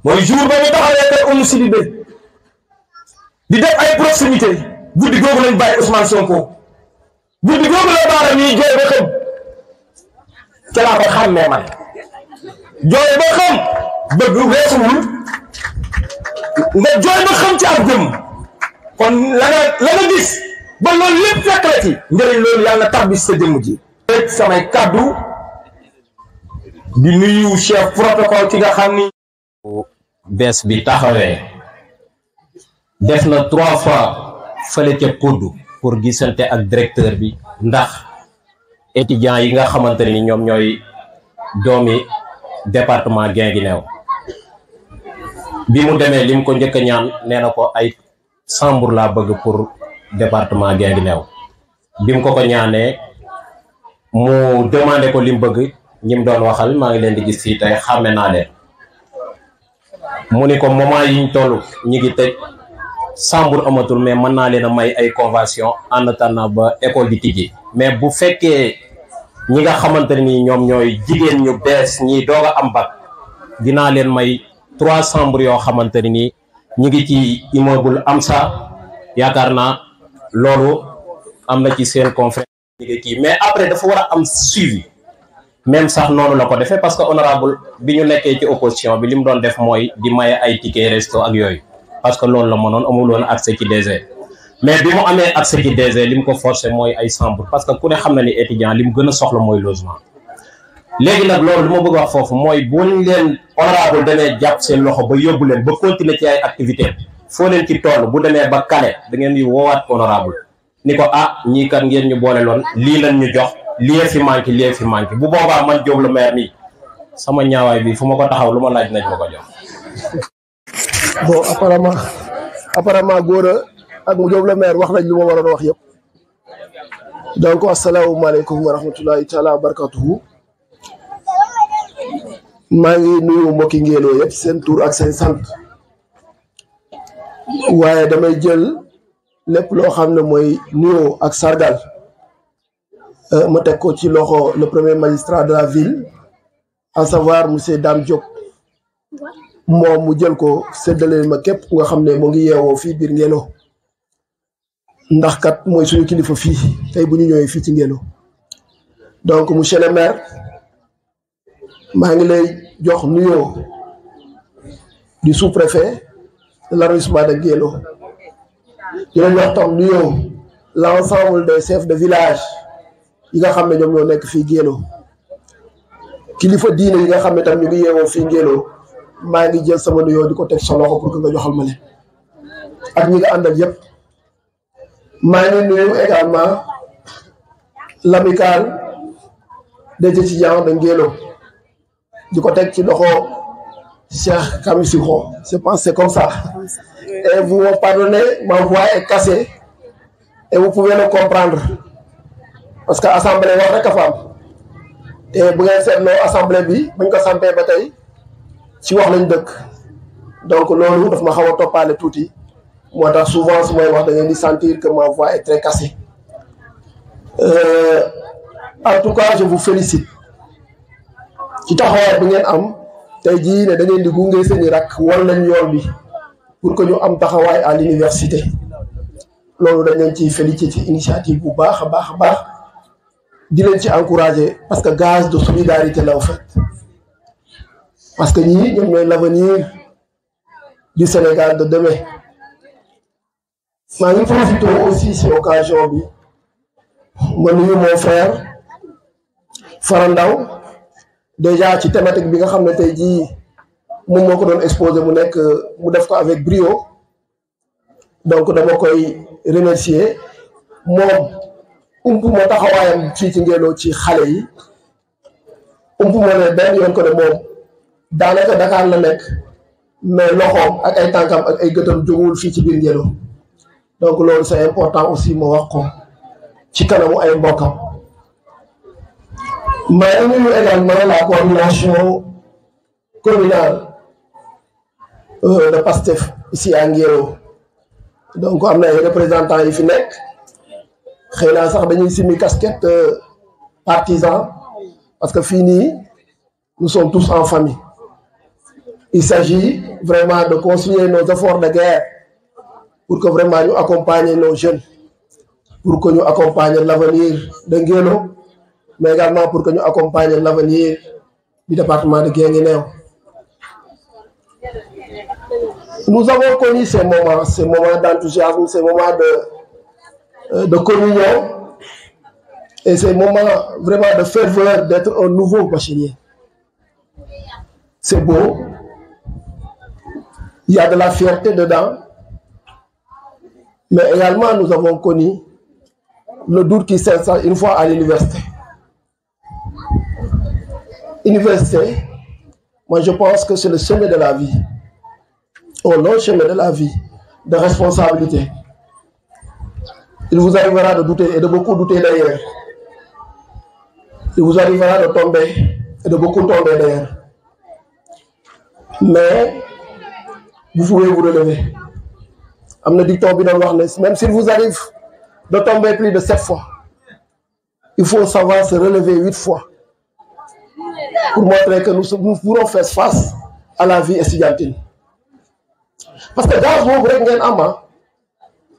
mooy jour ba ñu taxawee kër Oumou Sidibé di def ay proximité guddi googu lañ bàyyi Ousmane Sonko guddi googu la Bara ñuy jooy ba xam ca laa ko xàmmee man jooy ba xam bëgg weesuwul nga jooy ba xam ci ab jëm kon la nga gis ba loolu lépp fekk la ci njëriñ loolu yàlla na tabbis sa jëmm ji samay kaddu di nuyu chef protocole ci nga xam ni bees bi taxawee def na 3 fois fële ca Poudou pour gisante ak directeur bi ndax étudiants yi nga xamante ni ñoom ñooy doomi département Guinguinéo bi mu demee lim ko njëkk a ñaan nee na ko ay chambre laa bëgg pour département Guinguinéo bi mu ko ñaanee mu demandé ko lim bëgg ñim doon waxal maa ngi leen di gis fii tey xàmme naa leen mu ni ko moment yiñ toll ñi ngi tëj chambre amatul mais mën naa leen a may ay convention en attendant ba école di tijji mais bu fekkee ñi nga xamante ni ñoom ñooy jigéen ñu bees ñi doog a am bac dinaa leen may 3 chambres yoo xamante ni ñi ngi ci immeuble Amsa yaakaar naa loolu am na ci seen conférence ñi ngi kii mais après dafa war a am suivi même sax noonu la ko defee parce que honorable bi ñu nekkee ci opposition bi li mu doon def mooy di maye ay ticket resto ak yooyu parce que loolu la mënoon amul woon accès ci DG mais bi mu amee accès ci DG li mu ko forcé mooy ay chambre parce que ku ne xam na ni étudiant li mu gën a soxla mooy logement léegi nag loolu li ma bëgg wax foofu mooy bu leen honorable demee jàpp seen loxo ba yóbbu leen ba continuer ci ay activité foo leen ci toll bu demee ba kale da ngeen di woowaat honorable ni ko ah ñii kat ngeen ñu boole loon lii lañ ñu jox lii fi manqué bu boobaa man Diop le maire mi sama ñaawaay bi fu ma ko taxaw lu ma laaj nañ ma ko jox. bon apparemment Gora ak Diop le maire wax nañ lu ma waroon wax yëpp donc asalaamaaleykum wa rahmatulahi taala wa barakatuhu maa ngi nuyu mbokki Ngélo yëpp seen tur ak seen sant waaye damay jël lépp loo xam ne mooy nuyoo ak sargal ma teg ko ci loxo le premier magistrat de la ville à savoir monsieur Dame Diop moom mu jël ko séddale ma képp nga xam ne mu ngi yeewoo fii biir Ngélo ndax kat mooy suñu kilifa fii tey bu ñu ñëwee fii ci Ngélo donc monsieur le maire maa ngi lay jox nuyoo du sous-préfet de l'arrondissement de Ngélo di leen jox tam nuyoo l'ensemble des chefs de village yi nga xam ne ñoom ñoo nekk fii Ngélo kilifa diine yi nga xam ne tam ñu ngi yeewoo fii Ngélo maa ngi jël sama nuyoo di ko teg sa loxo pour que nga joxal ma leen ak ñi nga àndal yëpp maa ngi nuyu également l'amicale des étudiants de Ngélo di ko teg ci loxo Cheikh Kamisiko je pense c'est comme ça et vous me pardonnez, ma voix est cassée et vous pouvez le comprendre parce que assemblée wax rek a fa am te bu ngeen seetloo assemblée bi buñ ko sampee ba tey ci wax lañ dëkk donc loolu daf ma xaw a toppaale tuuti moo tax souvent su may wax da ngeen di sentir que ma voix est très cassée en tout cas je vous félicite ci taxawaay bi ngeen am tey jii ne da ngeen di gunge seeni rak war lañ yoon bi pour que ñu am taxawaay à l'université loolu dañ leen ciy féliciter ci initiative bu baax a baax di leen ci encourager parce que gage de solidarité la en fait parce que ñii ñoom ñooy l'avenir du Sénégal de demain maa ngi profité aussi ci occasion bi ma nuyu mon frère Farandaw déjà ci thématique bi nga xam ne tey jii moom moo ko doon exposé mu nekk mu def ko avec brio donc dama koy remercier moom ump moo taxawaayam fii ci Ngélo ci xale yi ump moo ne benn yoon ko ne moom daanaka Dakar la nekk mais loxoom ak ay tànkam ak ay gëtam jógul fii ci biir Ngélo donc loolu c'est important aussi ma wax ko ci kanamu ay mbokkam mais nuyu également la coordination communale de PASTEF ici à Ngélo donc am na ay représentants yi fi nekk xëy na sax dañuy simi casquette partisan parce que fii nii nous sommes tous en famille il s'agit vraiment de continuer nos efforts de guerre pour que vraiment ñu accompagner nos jeunes pour que ñu accompagner l'avenir de Ngélo mais également pour que ñu accompagner l'avenir du département de Guinguinéo. Nous avons connu ces moments d'enthousiasme, ces moments de communion et ces moments vraiment de ferveur d'être un nouveau bachelier. C'est beau, il y a de la fierté dedans, mais également nous avons connu le doute qui s'installe une fois à l'université. université, moi je pense que c'est le chemin de la vie, un long chemin de la vie, de responsabilité. Il vous arrivera de douter, et de beaucoup douter d'ailleurs. Il vous arrivera de tomber, et de beaucoup tomber d'ailleurs. Mais vous pouvez vous relever. Même s'il vous arrive de tomber plus de 7 fois, il faut savoir se relever 8 fois pour montrer que nous pourrons faire face à la vie estudiantine. Parce que gaz boobu rek ngeen am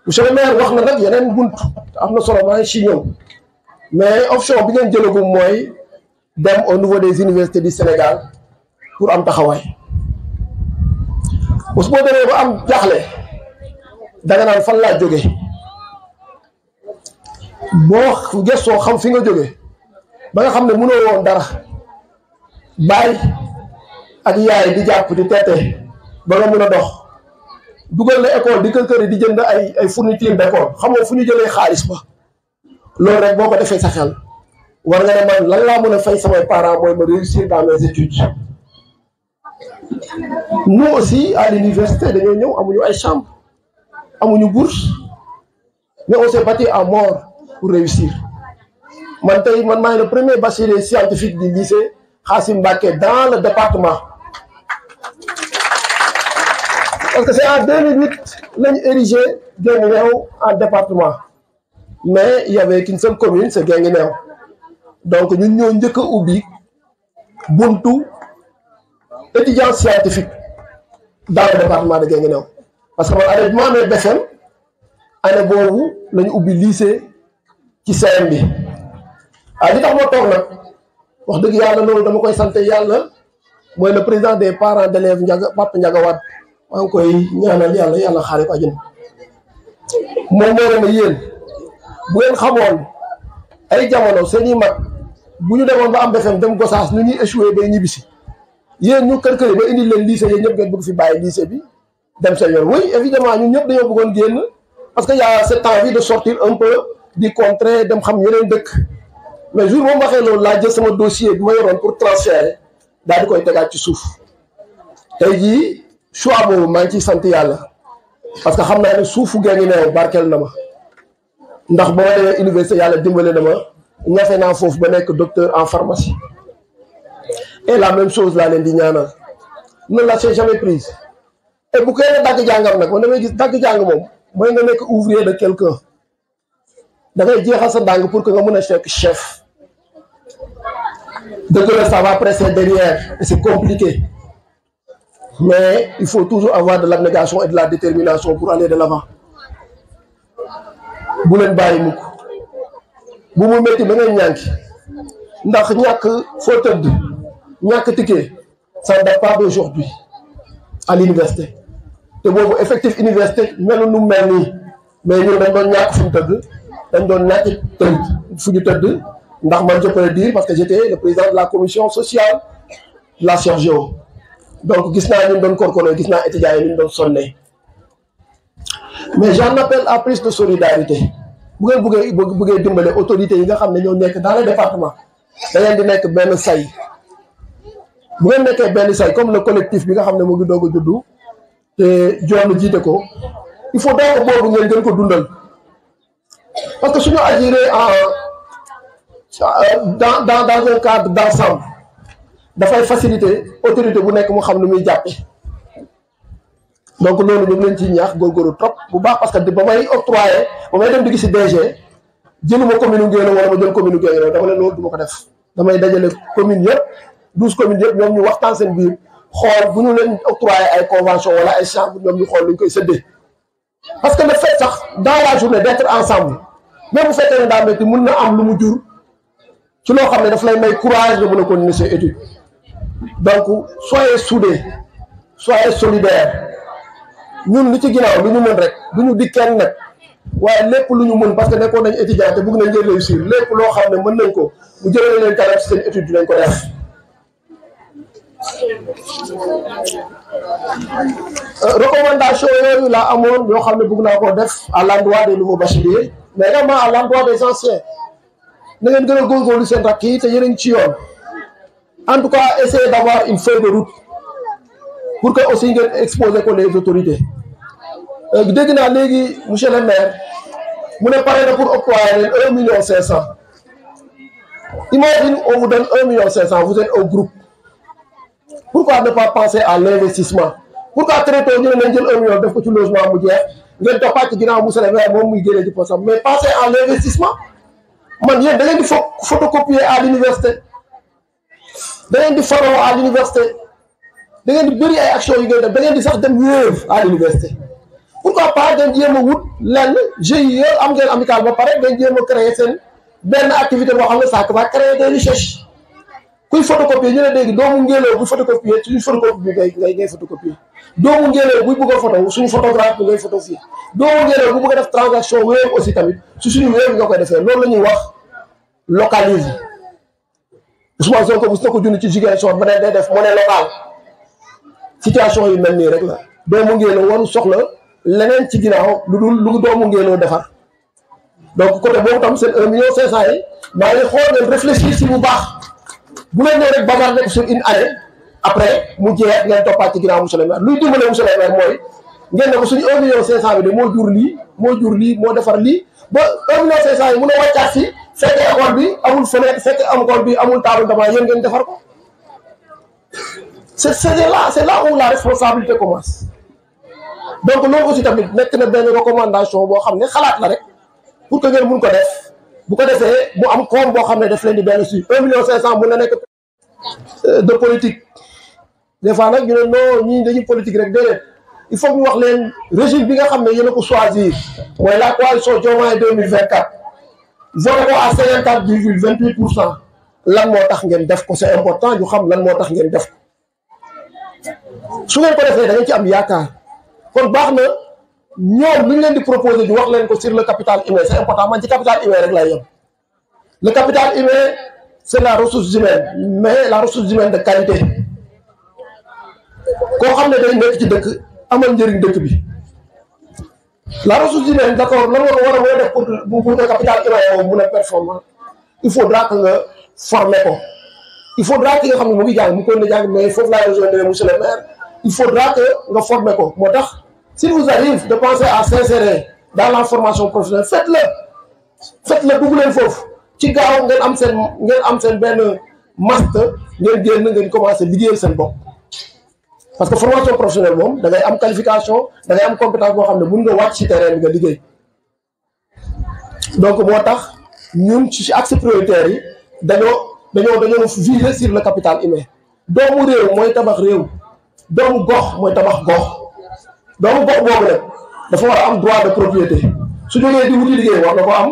monsieur le maire wax na nag yeneen bunt am na solo maa ngi ci ñëw mais option bi ngeen jëlagum mooy dem au niveau des universités du Sénégal pour am taxawaay bés boo demee ba am jaaxle danga naan fan laa jóge boo gëstoo xam fi nga jóge ba nga xam ne mënoo woon dara baay ak yaay di jàpp di teete ba nga mën a dox dugal na école di kër di jënd ay fourniture d'école xamoo fu ñu jëlee xaalis ba loolu rek boo ko defee sa xel war nga ne man lan laa mën a fay samay parents mooy ma réussir dans mes études. Nous aussi à l'université dañoo ñëw amuñu ay chambre amuñu bourse mais on s'est battu à mort pour réussir man tey man maay le premier bachelier scientifique du lycée Khassim Mbacké dans le département. Parce que c'est en 2008 lañu érigé Guinguinéo en département mais il y avait qu'une seule commune c'est Guinguinéo donc ñun ñoo njëkk a ubbi buntu étudiant scientifique dans le département de Guinguinéo parce que man année bi ma amee BFM année boobu lañu ubbi lycée ci CM bi li tax ma toog nag wax dëgg yàlla loolu dama koy sant yàlla mooy le président des parents d'élèves Papa Ndiaga Wade maa ngi koy ñaanal yàlla xaare ko àjjana moom moo ne yéen bu ngeen xamoon ay jamono seeni mag bu ñu demoon ba am BFM dem Gossas nu ñuy échoué bay ñibbisi yéen ñu kër ba indi leen lycée yéen ñëpp ngeen bëgg fi bàyyi lycée bi dem sa yoon. Oui évidemment ñun ñëpp dañoo bëggoon génn parce que y a cette envie de sortir un peu du contrée dem xam yeneen dëkk mais jour moom waxee loolu laa jël sama dossier bi ma yoroon pour transférer daal di koy tegaat ci suuf tey jii choix boobu maa ngi ciy sant yàlla parce que xam naa ne suufu Guinguinéo barkeel na ma ndax ba ma demee université yàlla dimbale na ma ñafe naa foofu ba nekk docteur en pharmacie et la même chose laa leen di ñaanal ne lâchez jamais prise et bu kenn dagg jàngam nag man damay gis dagg jàng moom mooy nga nekk ouvrier de quelqu'un da ngay jeexal sa dàng pour que nga mën a fekk chef dëgg la ça va presser derrière et c'est compliqué mais il faut toujours avoir de l'abnégation et de la détermination pour aller de l'avant bu leen bàyyi mukk bu mu métti ba ngeen ñànki ndax ñàkk foo tëdd ñàkk ticket ça ne date pas d'aujourd'hui à l'université te boobu effectif université melu nu mel nii mais ñun dañ doon ñàkk fu ñu tëdd dañ doon ñàkk tëdd fu ñu tëdd ndax man je peux le dire parce que j'étais le président de la commission sociale de la Sergio donc gis naa ñu doon korkono gis naa étudiants yi ñu doon sonné mais j'en appelle à plus de solidarité bu ngeen bëggee dimbale autorités yi nga xam ne ñoo nekk dans le département da ngeen di nekk benn say bu ngeen nekkee benn say comme le collectif bi nga xam ne mu ngi doog a juddu te joonu jiite ko il faut donc boobu ngeen gën ko dundal parce que suñu agiré dans un cadre d'ensemble dafay faciliter autorité bu nekk mu xam ne muy jàppe donc loolu ñu ngi leen ciy ñaax góorgóorlu trop bu baax parce que ba may octroyé ba may dem di gis DG jëluma commune Guinguinéo wala ma jël commune Guinguinéo dama ne loolu du ma ko def damay dajale commune yëpp 12 communes yëpp ñoom ñu waxtaan seen biir xool bu ñu leen octroyé ay convention wala ay chambre ñoom ñu xool lu ñu koy séddee parce que le fait sax dans la journée d'être ensemble même bu fekkee ne daa métti mun na am lu mu jur ci loo xam ne daf lay may courage de mën a continuer ses études donc soyez soudés soyez solidaires ñun li ci ginnaaw lu ñu mën rek du ñu di kenn nag waaye lépp lu ñu mën parce que nekkoon nañ étudiant te bëgg nañ ngeen réussir lépp loo xam ne mën nañ ko mu jëlee leen kanam ci seen étude dinañ ko def. Recommandation yooyu laa amoon yoo xam ne bëgg naa koo def à l'endroit des nouveaux bacheliers mais également à l'endroit des anciens na ngeen gën a góorgóorlu seen rakk yi te yéen a ngi ci yoon en tout cas essayer d'avoir une feuille de route pour que aussi ngeen exposer ko les autorités dégg naa léegi monsieur le maire mu ne pare na pour octroyer leen 1,5 million. Imagine on vous donne 1,5 million, vous êtes au groupe. Pourquoi ne pas penser à l'investissement? Pourquoi très tôt ñu ne nañ jël 1 million def ko ci logement mu jeex ngeen toppaat ci ginnaaw monsieur le maire moom muy génnee ci posam mais pensez à l'investissement. Man yéen da ngeen di photocopier à l'université, da ngeen di former à l'université, da ngeen di bëri ay actions yu ngeen def, da ngeen di sax dem wéev à l'université. Pourquoi pas ngeen jéem a wut lenn GIE am ngeen amical ba pare ngeen jéem a créer seen benn activité boo xam ne ça va créer des richesses. kuy photocopier ñu ne léegi doomu ngéeloo buy photocopier suñu photocopie bi ngay photocopier doomu ngéeloo buy bëgg a photo suñu photographe bi ngay photofier doomu ngéeloo bu bëgg a def transaction wéev aussi tamit su suñu wéev nga koy defee loolu la ñuy wax localise. Ousmane Sonko mos na ko junni ci Ziguinchor ba ne day def monnaie locale. Situation yi mel nii rek la doomu ngéeloo waru soxla leneen ci ginnaaw lu doomu ngéeloo defar. Donc côté boobu tam seen 1,5 million yi maa ngi xool ngeen réfléchir si bu baax bu leen ñëw rek bagar nekk sur une année après mu jeex ngeen toppaat ci ginnaaw monsieur le maire luy dimbale monsieur le maire mooy ngeen ne ko suñu 1,5 million bi de moo jur lii moo defar lii ba 1,5 million yi mun a wàccaat si fekkee école bi amul fenêtre fekkee école bi amul table dama yéen ngeen defar ko. C'est là où la responsabilité commence. Donc loolu aussi tamit nekk na benn recommandation boo xam ne xalaat la rek. Pour que ngeen mun ko def bu ko defee mu am koom boo xam ne daf leen di benn si 1,5 million mun na nekk de politique des fois nag ñu ne non ñii dañuy politique rek déedéet il faut ñu wax leen régime bi nga xam ne yéen a ko choisir mooy la coalition Diomaye 2024 voté ko à 54,28%. lan moo tax ngeen def ko c'est important ñu xam lan moo tax ngeen def ko su ngeen ko defee da ngeen ci am yaakaar kon baax na. ñoom lu ñu leen di proposer di wax leen ko sur le capital humain c'est important man ci capital humain rek lay yem le capital humain c'est la ressource humaine mais la ressource humaine de qualité koo xam ne day nekk ci dëkk amal njëriñ dëkk bi la ressource humaine d'accord lan war a def pour que capital humain boobu mun a performant il faudra que nga former ko il faudra que nga xam ne mu ngi jàng mu ko ne jàng mais foofu laay rejoindre monsieur le maire il faudra que nga former ko moo tax. S'il vous arrive de penser à s'insérer dans la formation professionnelle, faites-le dugg leen foofu ci gaaw ngeen am seen benn master ngeen génn ngeen commencer liggéeyal seen bopp. Parce que formation professionnelle moom da ngay am qualification da ngay am compétence boo xam ne mun nga wàcc ci terrain bi nga liggéey. Donc moo tax ñun ci axe prioritaire yi dañoo viser sur le capital humain. Doomu réew mooy tabax réew doomu gox mooy tabax gox. doomu gox boobu nag dafa war a am droit de propriété su jógee di wuti liggéey war na ko am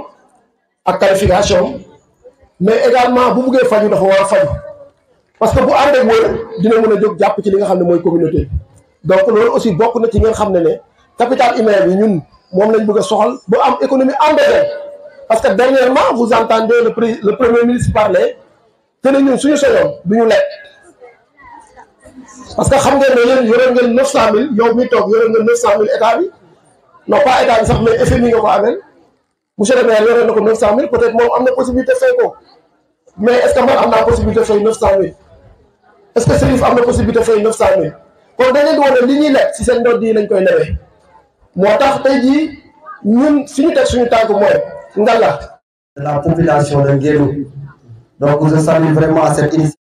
ak qualification mais également bu buggee faju dafa war a faju parce que bu ànd ak wër dina mën a jóg jàpp ci li nga xam ne mooy communauté donc loolu aussi bokk na ci ngeen xam ne capital humain bi ñun moom lañ bëgg a soxal ba am économie endogène parce que dernièrement vous entendez le premier ministre parler que ne ñun suñu soyoon du ñu lekk. Parce que xam ngeen ne yéen yore ngeen 900 000 yow mi toog yore ngeen 900 000 état bi non pas état bi sax mais FMI nga ko amel monsieur le maire yore na ko 900 000 peut-être moom am na possibilité fay ko mais est-ce que man am naa possibilité fay 900 000 est-ce que Serif am na possibilité fay 900 000 kon dañ leen di wane li ñuy lekk si seen ndodd yi lañ koy lewee moo tax tey jii ñun fi ñu teg suñu tànk mooy ngalla la population de Nguédou. Donc je salue vraiment cette initiative.